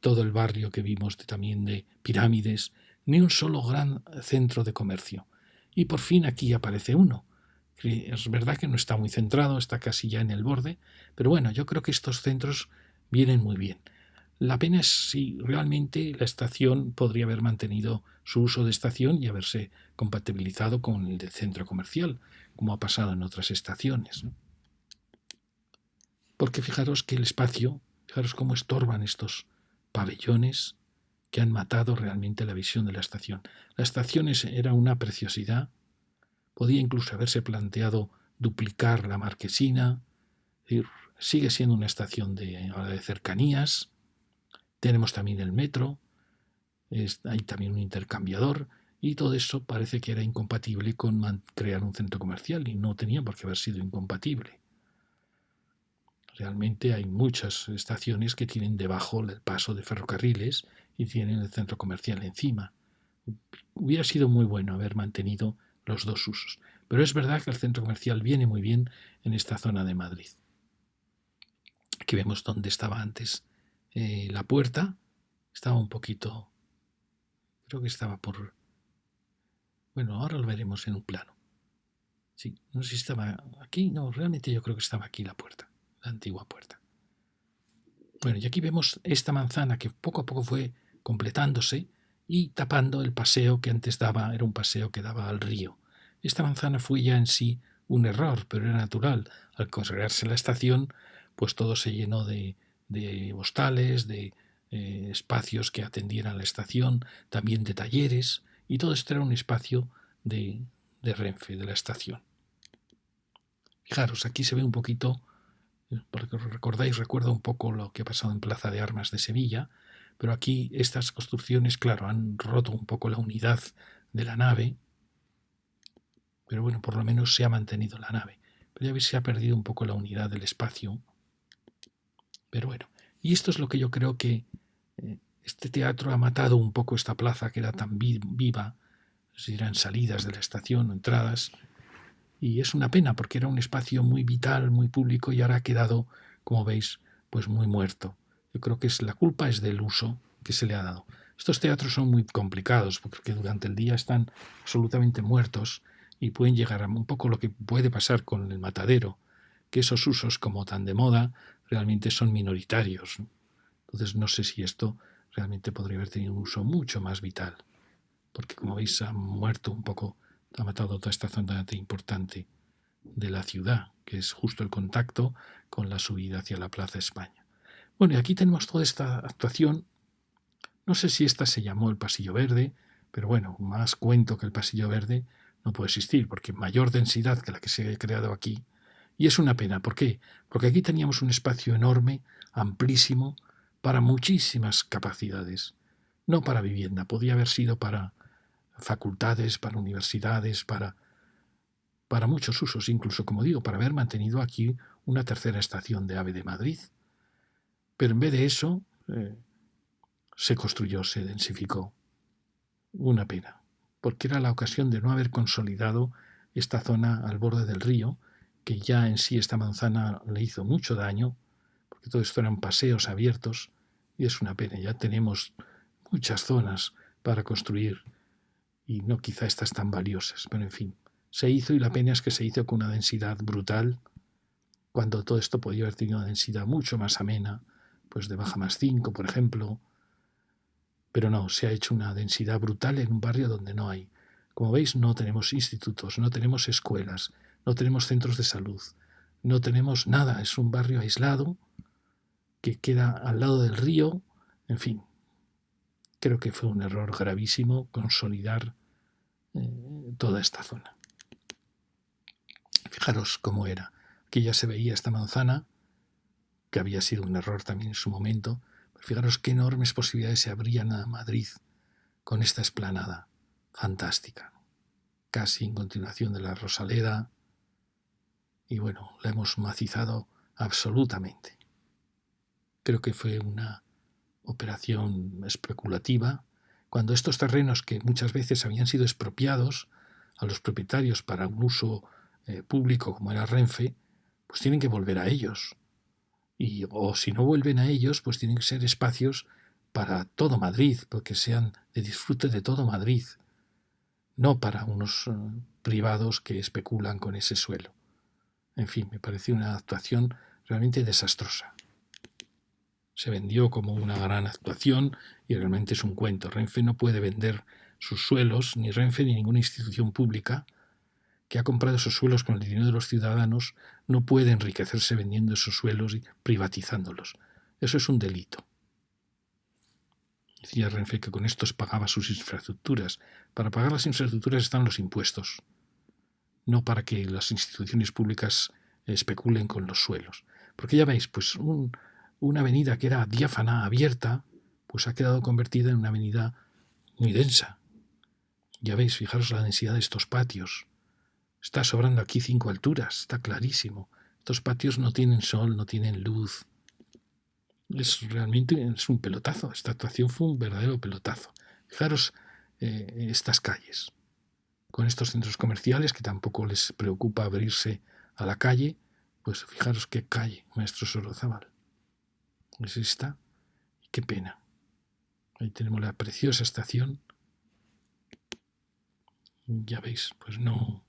S1: todo el barrio que vimos también de Pirámides, ni un solo gran centro de comercio. Y por fin aquí aparece uno. Es verdad que no está muy centrado, está casi ya en el borde, pero bueno, yo creo que estos centros vienen muy bien. La pena es si realmente la estación podría haber mantenido su uso de estación y haberse compatibilizado con el del centro comercial, como ha pasado en otras estaciones, ¿no? Porque fijaros que el espacio, fijaros cómo estorban estos pabellones que han matado realmente la visión de la estación. La estación era una preciosidad, podía incluso haberse planteado duplicar la marquesina, es decir, sigue siendo una estación ahora de cercanías, tenemos también el metro, hay también un intercambiador y todo eso parece que era incompatible con crear un centro comercial y no tenía por qué haber sido incompatible. Realmente hay muchas estaciones que tienen debajo el paso de ferrocarriles y tienen el centro comercial encima. Hubiera sido muy bueno haber mantenido los dos usos, pero es verdad que el centro comercial viene muy bien en esta zona de Madrid. Aquí vemos dónde estaba antes la puerta, estaba un poquito, creo que estaba por... Bueno, ahora lo veremos en un plano. Sí, no sé si estaba aquí, no, realmente yo creo que estaba aquí la puerta, la antigua puerta. Bueno, y aquí vemos esta manzana que poco a poco fue completándose y tapando el paseo que antes daba, era un paseo que daba al río. Esta manzana fue ya en sí un error, pero era natural. Al construirse la estación, pues todo se llenó de hostales, de espacios que atendieran la estación, también de talleres, y todo esto era un espacio de Renfe, de la estación. Fijaros, aquí se ve un poquito, porque recordáis, recuerda un poco lo que ha pasado en Plaza de Armas de Sevilla, pero aquí estas construcciones, claro, han roto un poco la unidad de la nave, pero bueno, por lo menos se ha mantenido la nave. Pero ya veis, se ha perdido un poco la unidad del espacio. Pero bueno, y esto es lo que yo creo que este teatro ha matado un poco esta plaza que era tan viva, si eran salidas de la estación, entradas, y es una pena porque era un espacio muy vital, muy público y ahora ha quedado, como veis, pues muy muerto. Yo creo que la culpa es del uso que se le ha dado. Estos teatros son muy complicados porque durante el día están absolutamente muertos y pueden llegar a un poco lo que puede pasar con el Matadero, que esos usos como tan de moda realmente son minoritarios. Entonces no sé si esto realmente podría haber tenido un uso mucho más vital, porque como veis ha muerto un poco, ha matado toda esta zona importante de la ciudad, que es justo el contacto con la subida hacia la Plaza España. Bueno, y aquí tenemos toda esta actuación. No sé si esta se llamó el Pasillo Verde, pero bueno, más cuento que el Pasillo Verde no puede existir, porque mayor densidad que la que se ha creado aquí. Y es una pena. ¿Por qué? Porque aquí teníamos un espacio enorme, amplísimo, para muchísimas capacidades. No para vivienda, podía haber sido para facultades, para universidades, para muchos usos, incluso, como digo, para haber mantenido aquí una tercera estación de AVE de Madrid. Pero en vez de eso, se construyó, se densificó. Una pena, porque era la ocasión de no haber consolidado esta zona al borde del río, que ya en sí esta manzana le hizo mucho daño, porque todo esto eran paseos abiertos, y es una pena. Ya tenemos muchas zonas para construir, y no quizá estas tan valiosas, pero en fin, se hizo, y la pena es que se hizo con una densidad brutal, cuando todo esto podía haber tenido una densidad mucho más amena, pues de baja más 5, por ejemplo. Pero no, se ha hecho una densidad brutal en un barrio donde no hay. Como veis, no tenemos institutos, no tenemos escuelas, no tenemos centros de salud, no tenemos nada. Es un barrio aislado que queda al lado del río. En fin, creo que fue un error gravísimo consolidar toda esta zona. Fijaros cómo era. Aquí ya se veía esta manzana, que había sido un error también en su momento. Pero fijaros qué enormes posibilidades se abrían a Madrid con esta explanada fantástica, casi en continuación de la Rosaleda, y bueno, la hemos macizado absolutamente. Creo que fue una operación especulativa, cuando estos terrenos que muchas veces habían sido expropiados a los propietarios para un uso público como era Renfe, pues tienen que volver a ellos. O si no vuelven a ellos, pues tienen que ser espacios para todo Madrid, porque sean de disfrute de todo Madrid, no para unos privados que especulan con ese suelo. En fin, me pareció una actuación realmente desastrosa. Se vendió como una gran actuación y realmente es un cuento. Renfe no puede vender sus suelos, ni Renfe ni ninguna institución pública que ha comprado esos suelos con el dinero de los ciudadanos no puede enriquecerse vendiendo esos suelos y privatizándolos. Eso es un delito. Decía Renfe que con estos pagaba sus infraestructuras. Para pagar las infraestructuras están los impuestos, no para que las instituciones públicas especulen con los suelos. Porque ya veis, pues una avenida que era diáfana, abierta, pues ha quedado convertida en una avenida muy densa. Ya veis, fijaros la densidad de estos patios. Está sobrando aquí 5 alturas, está clarísimo. Estos patios no tienen sol, no tienen luz. Realmente es un pelotazo. Esta actuación fue un verdadero pelotazo. Fijaros estas calles, con estos centros comerciales que tampoco les preocupa abrirse a la calle. Pues fijaros qué calle, maestro Sorozábal. Es esta, y qué pena. Ahí tenemos la preciosa estación. Ya veis, pues no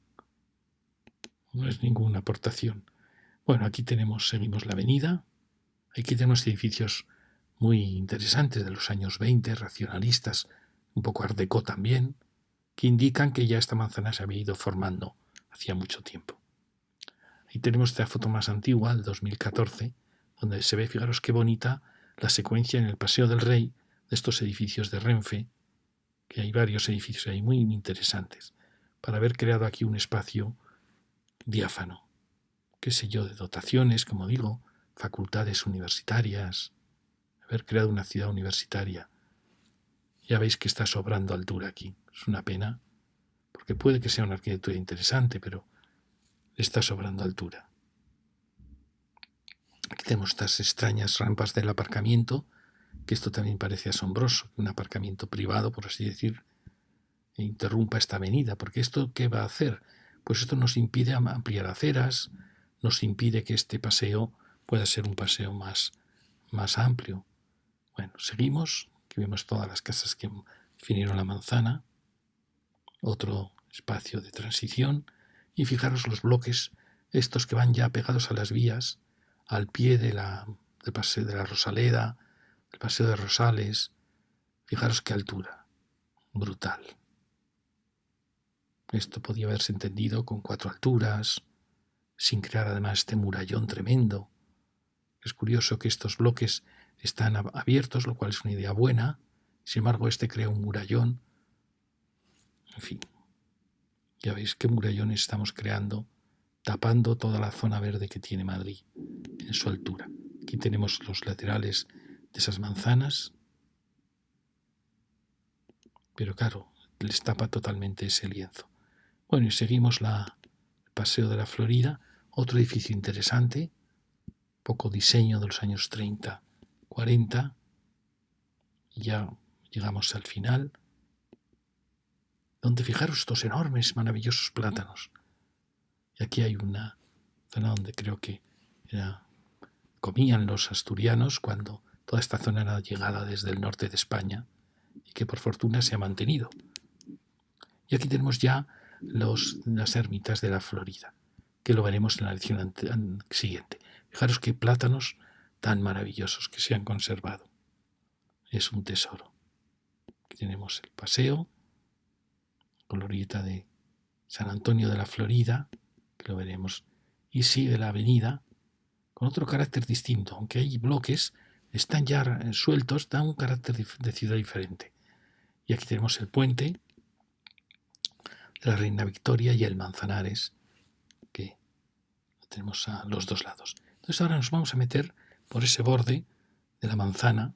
S1: es ninguna aportación. Bueno, aquí seguimos la avenida. Aquí tenemos edificios muy interesantes de los años 20, racionalistas, un poco art déco también, que indican que ya esta manzana se había ido formando hacía mucho tiempo. Ahí tenemos esta foto más antigua, del 2014, donde se ve, fijaros qué bonita, la secuencia en el Paseo del Rey de estos edificios de Renfe, que hay varios edificios ahí muy interesantes, para haber creado aquí un espacio diáfano, qué sé yo, de dotaciones, como digo, facultades universitarias, haber creado una ciudad universitaria. Ya veis que está sobrando altura aquí. Es una pena, porque puede que sea una arquitectura interesante, pero está sobrando altura. Aquí tenemos estas extrañas rampas del aparcamiento, que esto también parece asombroso, que un aparcamiento privado, por así decir, interrumpa esta avenida, porque ¿esto qué va a hacer? Pues esto nos impide ampliar aceras, nos impide que este paseo pueda ser un paseo más amplio. Bueno, seguimos, aquí vemos todas las casas que definieron la manzana, otro espacio de transición, y fijaros los bloques, estos que van ya pegados a las vías, al pie del paseo de la Rosaleda, el paseo de Rosales. Fijaros qué altura, brutal. Esto podía haberse entendido con 4 alturas, sin crear además este murallón tremendo. Es curioso que estos bloques están abiertos, lo cual es una idea buena. Sin embargo, este crea un murallón. En fin, ya veis qué murallón estamos creando, tapando toda la zona verde que tiene Madrid en su altura. Aquí tenemos los laterales de esas manzanas, pero claro, les tapa totalmente ese lienzo. Bueno, y seguimos el Paseo de la Florida, otro edificio interesante, poco diseño de los años 30, 40, y ya llegamos al final, donde fijaros estos enormes, maravillosos plátanos. Y aquí hay una zona donde creo que comían los asturianos cuando toda esta zona era llegada desde el norte de España y que por fortuna se ha mantenido. Y aquí tenemos ya las ermitas de la Florida, que lo veremos en la lección siguiente. Fijaros qué plátanos tan maravillosos que se han conservado. Es un tesoro. Aquí tenemos el paseo, glorieta de San Antonio de la Florida, que lo veremos, y sigue la avenida con otro carácter distinto, aunque hay bloques, están ya sueltos, da un carácter de ciudad diferente. Y aquí tenemos el puente de la Reina Victoria y el Manzanares, que lo tenemos a los dos lados. Entonces ahora nos vamos a meter por ese borde de la manzana.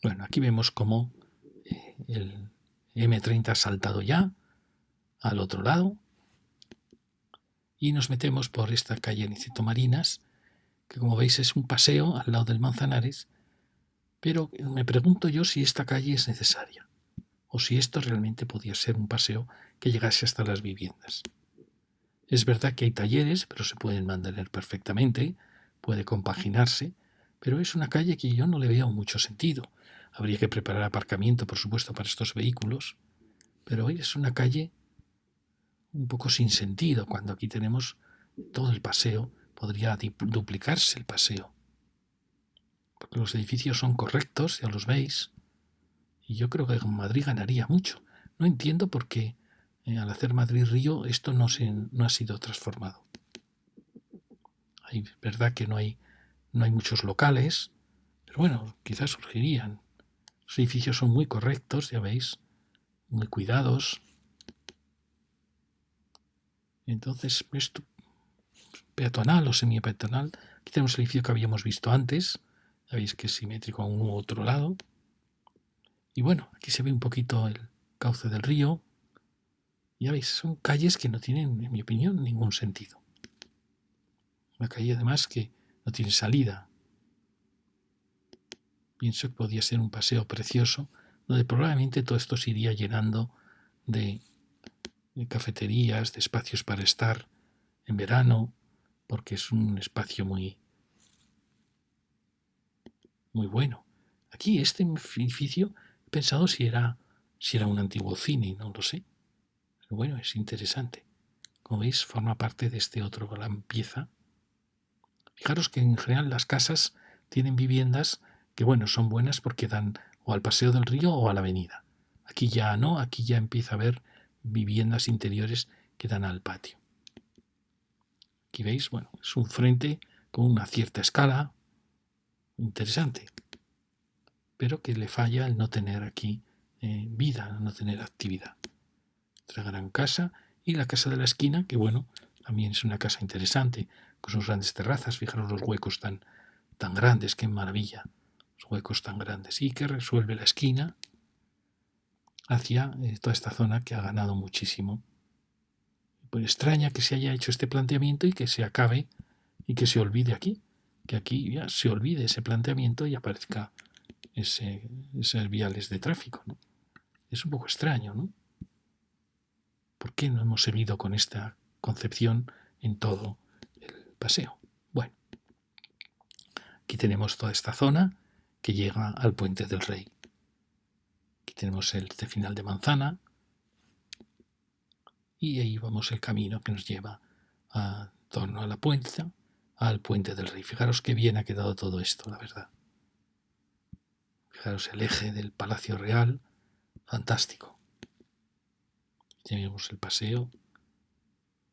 S1: Bueno, aquí vemos cómo el M30 ha saltado ya al otro lado y nos metemos por esta calle Niceto Marinas, que como veis es un paseo al lado del Manzanares, pero me pregunto yo si esta calle es necesaria o si esto realmente podía ser un paseo que llegase hasta las viviendas. Es verdad que hay talleres, pero se pueden mantener perfectamente, puede compaginarse, pero es una calle que yo no le veo mucho sentido. Habría que preparar aparcamiento, por supuesto, para estos vehículos, pero hoy es una calle un poco sin sentido, cuando aquí tenemos todo el paseo, podría duplicarse el paseo. Porque los edificios son correctos, ya los veis, y yo creo que en Madrid ganaría mucho. No entiendo por qué al hacer Madrid-Río esto no ha sido transformado. Es verdad que no hay muchos locales, pero bueno, quizás surgirían. Los edificios son muy correctos, ya veis, muy cuidados. Entonces, esto peatonal o semi-peatonal. Aquí tenemos el edificio que habíamos visto antes. Ya veis que es simétrico a un u otro lado. Y bueno, aquí se ve un poquito el cauce del río. Ya veis, son calles que no tienen, en mi opinión, ningún sentido. Una calle además que no tiene salida. Pienso que podría ser un paseo precioso, donde probablemente todo esto se iría llenando de cafeterías, de espacios para estar en verano, porque es un espacio muy, muy bueno. Aquí este edificio he pensado si era un antiguo cine, no lo sé. Pero bueno, es interesante. Como veis, forma parte de este otro gran pieza. Fijaros que en general las casas tienen viviendas que, bueno, son buenas porque dan o al paseo del río o a la avenida. Aquí ya no, aquí ya empieza a haber viviendas interiores que dan al patio. Aquí veis, bueno, es un frente con una cierta escala, interesante, pero que le falla el no tener aquí vida, no tener actividad. Otra gran casa y la casa de la esquina, que bueno, también es una casa interesante, con sus grandes terrazas. Fijaros los huecos tan grandes, qué maravilla, los huecos tan grandes, y que resuelve la esquina hacia toda esta zona que ha ganado muchísimo. Pues extraña que se haya hecho este planteamiento y que se acabe y que se olvide aquí, que aquí ya se olvide ese planteamiento y aparezca esos viales de tráfico, ¿no? Es un poco extraño, ¿no? ¿Por qué no hemos seguido con esta concepción en todo el paseo? Bueno, aquí tenemos toda esta zona que llega al Puente del Rey. Aquí tenemos este final de manzana y ahí vamos el camino que nos lleva a torno a la puente, al Puente del Rey. Fijaros qué bien ha quedado todo esto, la verdad. Fijaros el eje del Palacio Real, fantástico. Tenemos el paseo.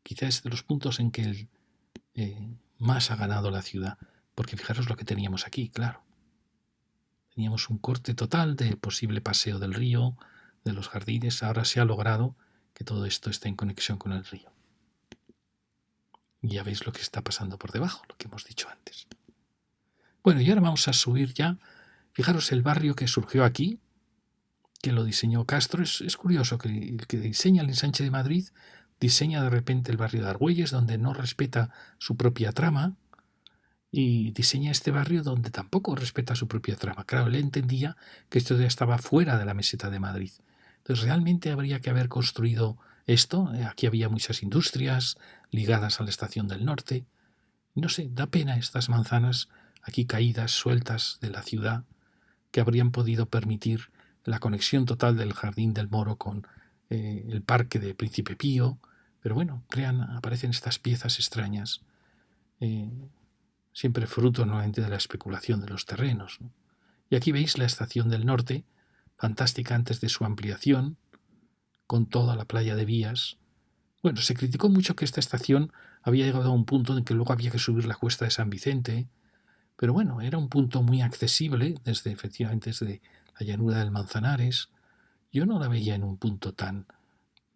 S1: Quizás es de los puntos en que más ha ganado la ciudad, porque fijaros lo que teníamos aquí, claro. Teníamos un corte total del posible paseo del río, de los jardines. Ahora se ha logrado que todo esto esté en conexión con el río. Y ya veis lo que está pasando por debajo, lo que hemos dicho antes. Bueno, y ahora vamos a subir ya. Fijaros el barrio que surgió aquí, que lo diseñó Castro. Es curioso que el que diseña el ensanche de Madrid diseña de repente el barrio de Argüelles, donde no respeta su propia trama, y diseña este barrio donde tampoco respeta su propia trama. Claro, él entendía que esto ya estaba fuera de la meseta de Madrid. Entonces, realmente habría que haber construido esto. Aquí había muchas industrias ligadas a la Estación del Norte. No sé, da pena estas manzanas aquí caídas, sueltas de la ciudad, que habrían podido permitir la conexión total del Jardín del Moro con el Parque de Príncipe Pío. Pero bueno, aparecen estas piezas extrañas, siempre fruto nuevamente de la especulación de los terrenos, ¿no? Y aquí veis la Estación del Norte, fantástica antes de su ampliación, con toda la playa de vías. Bueno, se criticó mucho que esta estación había llegado a un punto en que luego había que subir la cuesta de San Vicente, pero bueno, era un punto muy accesible efectivamente desde la llanura del Manzanares. Yo no la veía en un punto tan...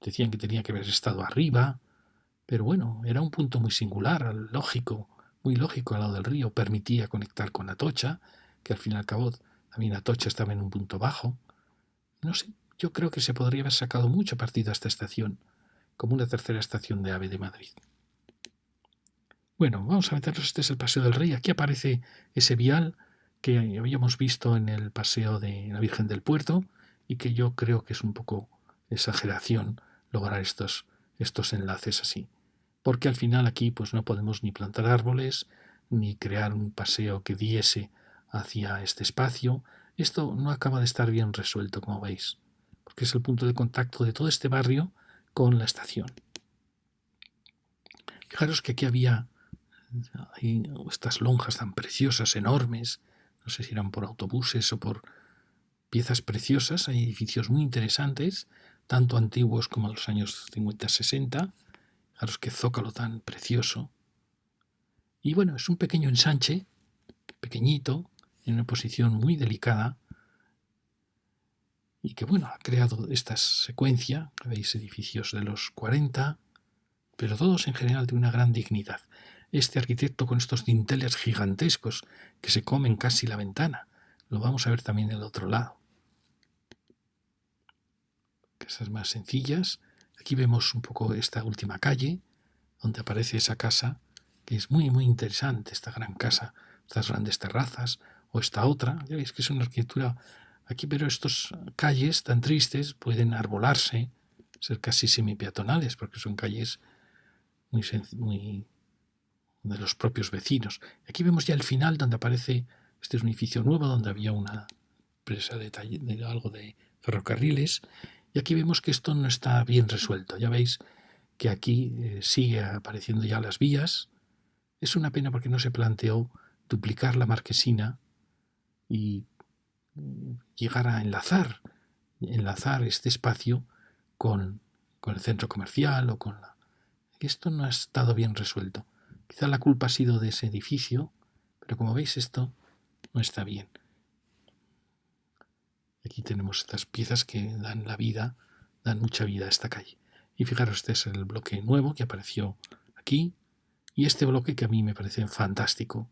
S1: Decían que tenía que haber estado arriba, pero bueno, era un punto muy singular, lógico, muy lógico al lado del río. Permitía conectar con Atocha, que al fin y al cabo también Atocha estaba en un punto bajo. No sé, yo creo que se podría haber sacado mucho partido a esta estación, como una tercera estación de AVE de Madrid. Bueno, vamos a meternos, este es el Paseo del Rey. Aquí aparece ese vial que habíamos visto en el Paseo de la Virgen del Puerto y que yo creo que es un poco exageración lograr estos enlaces así. Porque al final aquí pues no podemos ni plantar árboles, ni crear un paseo que diese hacia este espacio. Esto no acaba de estar bien resuelto, como veis, porque es el punto de contacto de todo este barrio con la estación. Fijaros que aquí hay estas lonjas tan preciosas, enormes, no sé si eran por autobuses o por piezas preciosas. Hay edificios muy interesantes, tanto antiguos como de los años 50-60. Fijaros qué zócalo tan precioso. Y bueno, es un pequeño ensanche, pequeñito, en una posición muy delicada, y que bueno, ha creado esta secuencia. Veis edificios de los 40, pero todos en general de una gran dignidad. Este arquitecto con estos dinteles gigantescos que se comen casi la ventana. Lo vamos a ver también del otro lado. Casas más sencillas. Aquí vemos un poco esta última calle, donde aparece esa casa, que es muy, muy interesante, esta gran casa, estas grandes terrazas, o esta otra. Ya veis que es una arquitectura aquí, pero estas calles tan tristes pueden arbolarse, ser casi semipeatonales, porque son calles muy de los propios vecinos. Aquí vemos ya el final donde aparece, este es un edificio nuevo donde había una empresa de algo de ferrocarriles, y aquí vemos que esto no está bien resuelto. Ya veis que aquí sigue apareciendo ya las vías. Es una pena porque no se planteó duplicar la marquesina y llegar a enlazar este espacio con el centro comercial o con la... Esto no ha estado bien resuelto. Quizá la culpa ha sido de ese edificio, pero como veis esto no está bien. Aquí tenemos estas piezas que dan mucha vida a esta calle. Y fijaros, este es el bloque nuevo que apareció aquí, y este bloque que a mí me parece fantástico,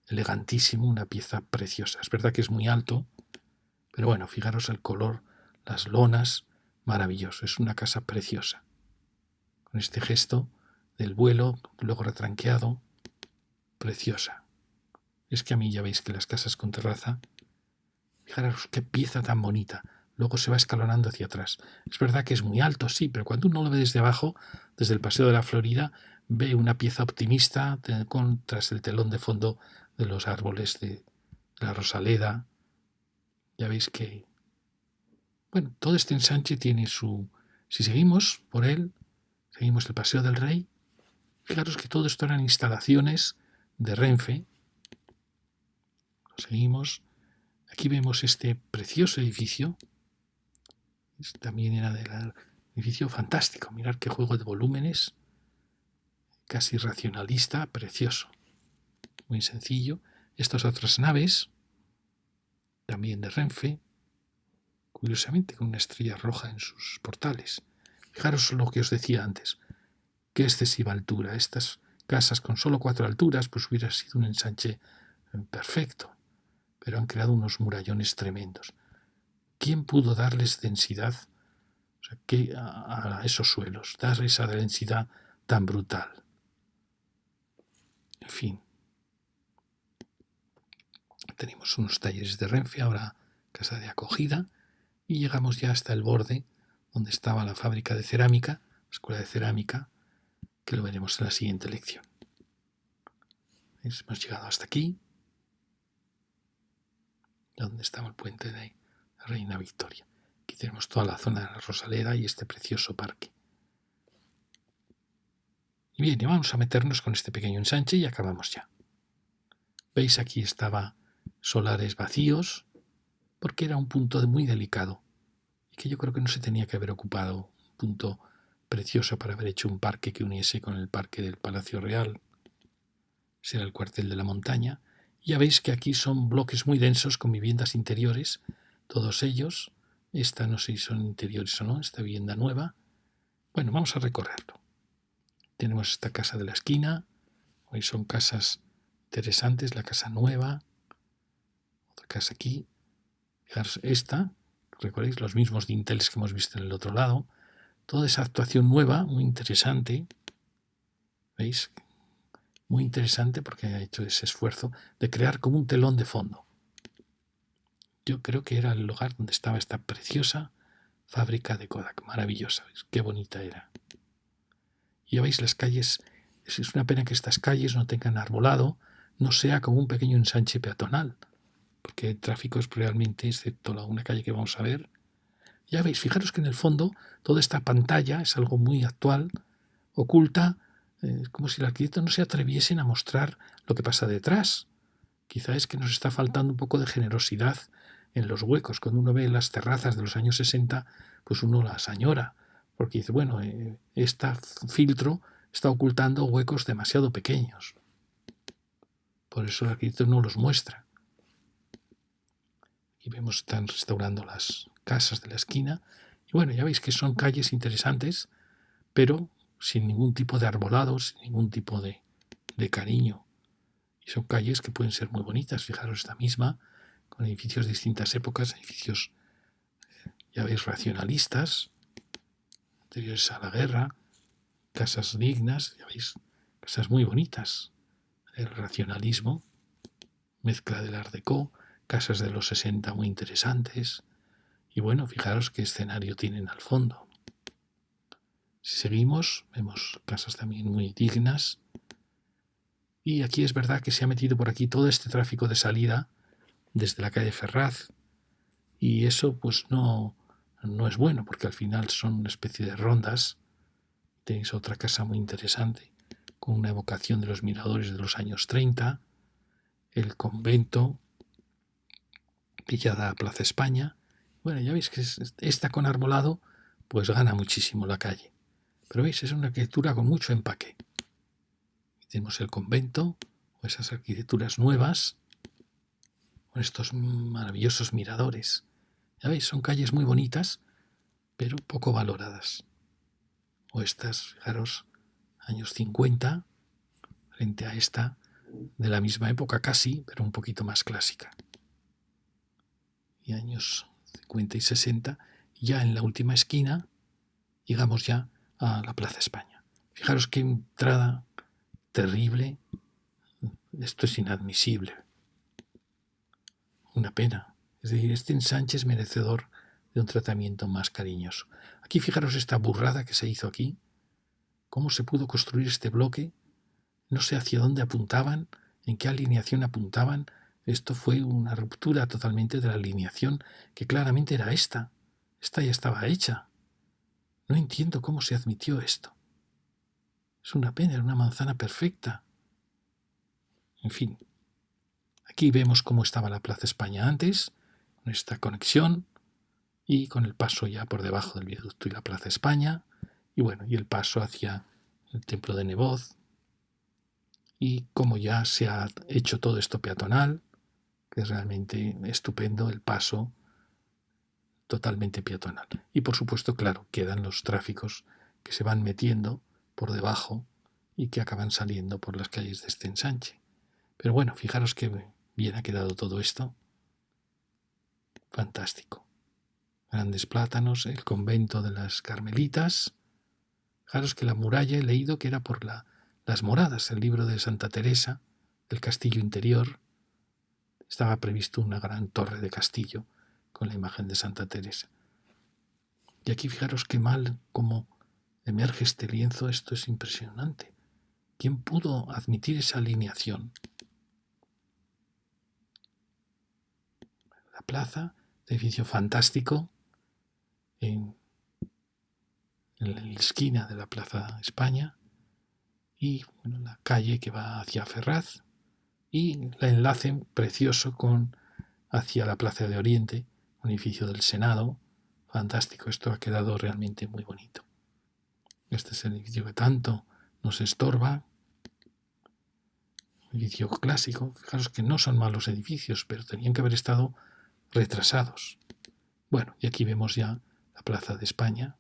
S1: elegantísimo, una pieza preciosa. Es verdad que es muy alto, pero bueno, fijaros el color, las lonas, maravilloso. Es una casa preciosa. Con este gesto del vuelo, luego retranqueado, preciosa. Es que a mí ya veis que las casas con terraza, fijaros qué pieza tan bonita. Luego se va escalonando hacia atrás. Es verdad que es muy alto, sí, pero cuando uno lo ve desde abajo, desde el Paseo de la Florida, ve una pieza optimista tras el telón de fondo de los árboles de la Rosaleda. Ya veis que, bueno, todo este ensanche tiene su... Si seguimos por él, seguimos el Paseo del Rey, fijaros que todo esto eran instalaciones de Renfe. Lo seguimos. Aquí vemos este precioso edificio. También era del edificio fantástico. Mirad qué juego de volúmenes. Casi racionalista, precioso. Muy sencillo. Estas otras naves, también de Renfe, curiosamente con una estrella roja en sus portales. Fijaros lo que os decía antes. Qué excesiva altura. Estas casas con solo 4 alturas, pues hubiera sido un ensanche perfecto. Pero han creado unos murallones tremendos. ¿Quién pudo darles densidad a esos suelos? Dar esa densidad tan brutal. En fin. Tenemos unos talleres de Renfe, ahora casa de acogida, y llegamos ya hasta el borde donde estaba la fábrica de cerámica, la escuela de cerámica, que lo veremos en la siguiente lección. Hemos llegado hasta aquí, donde estaba el puente de Reina Victoria. Aquí tenemos toda la zona de la Rosaleda y este precioso parque. Y bien, vamos a meternos con este pequeño ensanche y acabamos ya. ¿Veis? Aquí estaba Solares vacíos, porque era un punto muy delicado y que yo creo que no se tenía que haber ocupado. Un punto precioso para haber hecho un parque que uniese con el parque del Palacio Real. Será el cuartel de la montaña. Ya veis que aquí son bloques muy densos con viviendas interiores, todos ellos. Esta no sé si son interiores o no, esta vivienda nueva. Bueno, vamos a recorrerlo. Tenemos esta casa de la esquina. Hoy son casas interesantes, la casa nueva. Otra casa aquí. Fijaros, esta, recordáis los mismos dinteles que hemos visto en el otro lado. Toda esa actuación nueva, muy interesante. ¿Veis? Muy interesante porque ha hecho ese esfuerzo de crear como un telón de fondo. Yo creo que era el lugar donde estaba esta preciosa fábrica de Kodak. Maravillosa, ¿veis? Qué bonita era. Y ya veis las calles. Es una pena que estas calles no tengan arbolado, no sea como un pequeño ensanche peatonal, porque el tráfico es realmente, excepto una calle que vamos a ver. Ya veis, fijaros que en el fondo toda esta pantalla es algo muy actual, oculta, como si el arquitecto no se atreviesen a mostrar lo que pasa detrás. Quizá es que nos está faltando un poco de generosidad en los huecos. Cuando uno ve las terrazas de los años 60, pues uno las añora, porque dice, bueno, este filtro está ocultando huecos demasiado pequeños. Por eso el arquitecto no los muestra. Y vemos que están restaurando las casas de la esquina. Y bueno, ya veis que son calles interesantes, pero sin ningún tipo de arbolado, sin ningún tipo de cariño. Y son calles que pueden ser muy bonitas. Fijaros esta misma, con edificios de distintas épocas, edificios, ya veis, racionalistas, anteriores a la guerra, casas dignas, ya veis, casas muy bonitas. El racionalismo, mezcla del Art Deco, casas de los 60 muy interesantes. Y bueno, fijaros qué escenario tienen al fondo. Si seguimos, vemos casas también muy dignas. Y aquí es verdad que se ha metido por aquí todo este tráfico de salida desde la calle Ferraz. Y eso pues no es bueno, porque al final son una especie de rondas. Tenéis otra casa muy interesante, con una evocación de los miradores de los años 30. El convento, que ya da a Plaza España. Bueno, ya veis que esta con arbolado, pues gana muchísimo la calle. Pero veis, es una arquitectura con mucho empaque. Y tenemos el convento, o esas arquitecturas nuevas, con estos maravillosos miradores. Ya veis, son calles muy bonitas, pero poco valoradas. O estas, fijaros, años 50, frente a esta, de la misma época casi, pero un poquito más clásica. Y años 50 y 60, ya en la última esquina, llegamos ya a la Plaza España. Fijaros qué entrada terrible. Esto es inadmisible. Una pena. Es decir, este ensanche es merecedor de un tratamiento más cariñoso. Aquí fijaros esta burrada que se hizo aquí. Cómo se pudo construir este bloque. No sé hacia dónde apuntaban, en qué alineación apuntaban. Esto fue una ruptura totalmente de la alineación que claramente era esta. Esta ya estaba hecha. No entiendo cómo se admitió esto. Es una pena, era una manzana perfecta. En fin, aquí vemos cómo estaba la Plaza España antes, con esta conexión y con el paso ya por debajo del viaducto y la Plaza España, y bueno, y el paso hacia el Templo de Neboz, y cómo ya se ha hecho todo esto peatonal, que es realmente estupendo el paso totalmente peatonal. Y por supuesto, claro, quedan los tráficos que se van metiendo por debajo y que acaban saliendo por las calles de este ensanche. Pero bueno, fijaros qué bien ha quedado todo esto. Fantástico. Grandes plátanos, el convento de las Carmelitas. Fijaros que la muralla he leído que era por las moradas, el libro de Santa Teresa, del castillo interior. Estaba previsto una gran torre de castillo con la imagen de Santa Teresa. Y aquí fijaros qué mal, cómo emerge este lienzo, esto es impresionante. ¿Quién pudo admitir esa alineación? La plaza, edificio fantástico, en la esquina de la Plaza España, y bueno, la calle que va hacia Ferraz, y el enlace precioso hacia la Plaza de Oriente, un edificio del Senado. Fantástico, esto ha quedado realmente muy bonito. Este es el edificio que tanto nos estorba. Edificio clásico. Fijaros que no son malos edificios, pero tenían que haber estado retrasados. Bueno, y aquí vemos ya la Plaza de España,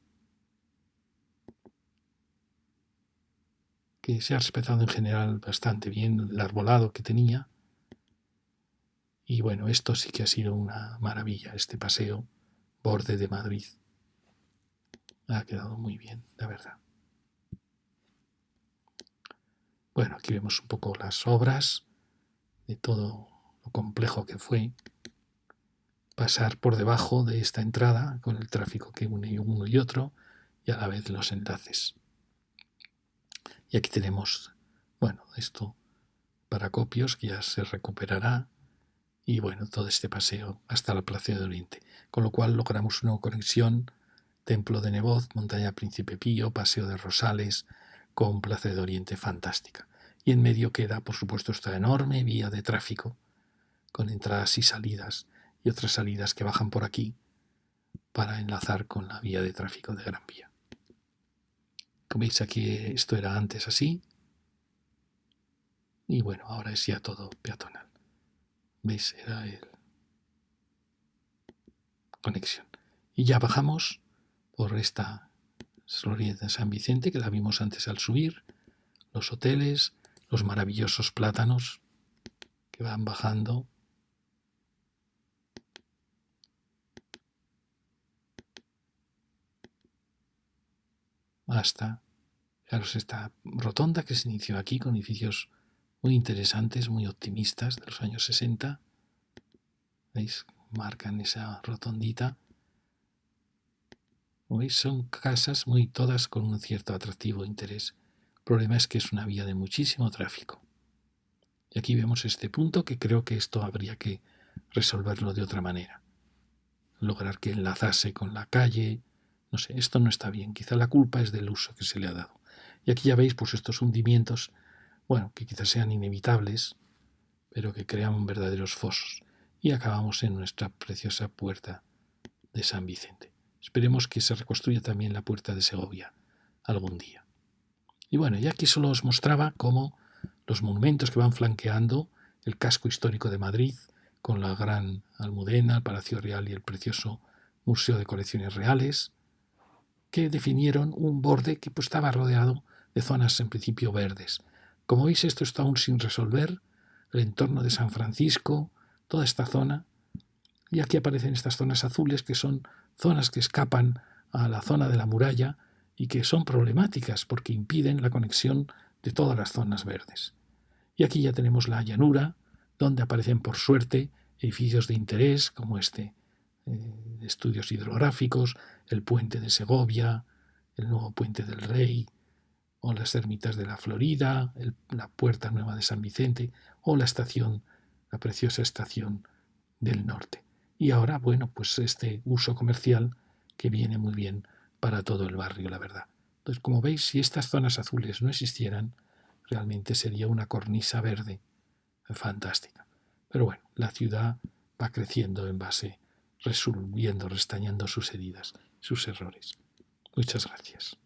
S1: que se ha respetado en general bastante bien, el arbolado que tenía. Y bueno, esto sí que ha sido una maravilla, este paseo borde de Madrid. Ha quedado muy bien, la verdad. Bueno, aquí vemos un poco las obras de todo lo complejo que fue pasar por debajo de esta entrada con el tráfico que une uno y otro y a la vez los enlaces. Y aquí tenemos, bueno, esto para copios que ya se recuperará y bueno, todo este paseo hasta la Plaza de Oriente. Con lo cual logramos una conexión Templo de Neboz, Montaña Príncipe Pío, Paseo de Rosales con Plaza de Oriente fantástica. Y en medio queda, por supuesto, esta enorme vía de tráfico con entradas y salidas y otras salidas que bajan por aquí para enlazar con la vía de tráfico de Gran Vía. Como veis aquí esto era antes así y bueno, ahora es ya todo peatonal. ¿Veis? Era el conexión. Y ya bajamos por esta glorieta de San Vicente que la vimos antes al subir, los hoteles, los maravillosos plátanos que van bajando. Hasta, fijaros, esta rotonda que se inició aquí con edificios muy interesantes, muy optimistas de los años 60. ¿Veis? Marcan esa rotondita. Como veis, son casas todas con un cierto atractivo interés. El problema es que es una vía de muchísimo tráfico. Y aquí vemos este punto que creo que esto habría que resolverlo de otra manera. Lograr que enlazase con la calle. No sé, esto no está bien. Quizá la culpa es del uso que se le ha dado. Y aquí ya veis pues estos hundimientos, bueno, que quizás sean inevitables, pero que crean verdaderos fosos. Y acabamos en nuestra preciosa puerta de San Vicente. Esperemos que se reconstruya también la puerta de Segovia algún día. Y bueno, ya aquí solo os mostraba cómo los monumentos que van flanqueando el casco histórico de Madrid, con la Gran Almudena, el Palacio Real y el precioso Museo de Colecciones Reales, que definieron un borde que pues, estaba rodeado de zonas en principio verdes. Como veis, esto está aún sin resolver, el entorno de San Francisco, toda esta zona, y aquí aparecen estas zonas azules que son zonas que escapan a la zona de la muralla y que son problemáticas porque impiden la conexión de todas las zonas verdes. Y aquí ya tenemos la llanura, donde aparecen por suerte edificios de interés como este, estudios hidrográficos, el puente de Segovia, el nuevo puente del Rey, o las ermitas de la Florida, la Puerta Nueva de San Vicente, o la estación la preciosa estación del norte. Y ahora, bueno, pues este uso comercial que viene muy bien para todo el barrio, la verdad. Entonces, como veis, si estas zonas azules no existieran, realmente sería una cornisa verde fantástica. Pero bueno, la ciudad va creciendo en base, resolviendo, restañando sus heridas, sus errores. Muchas gracias.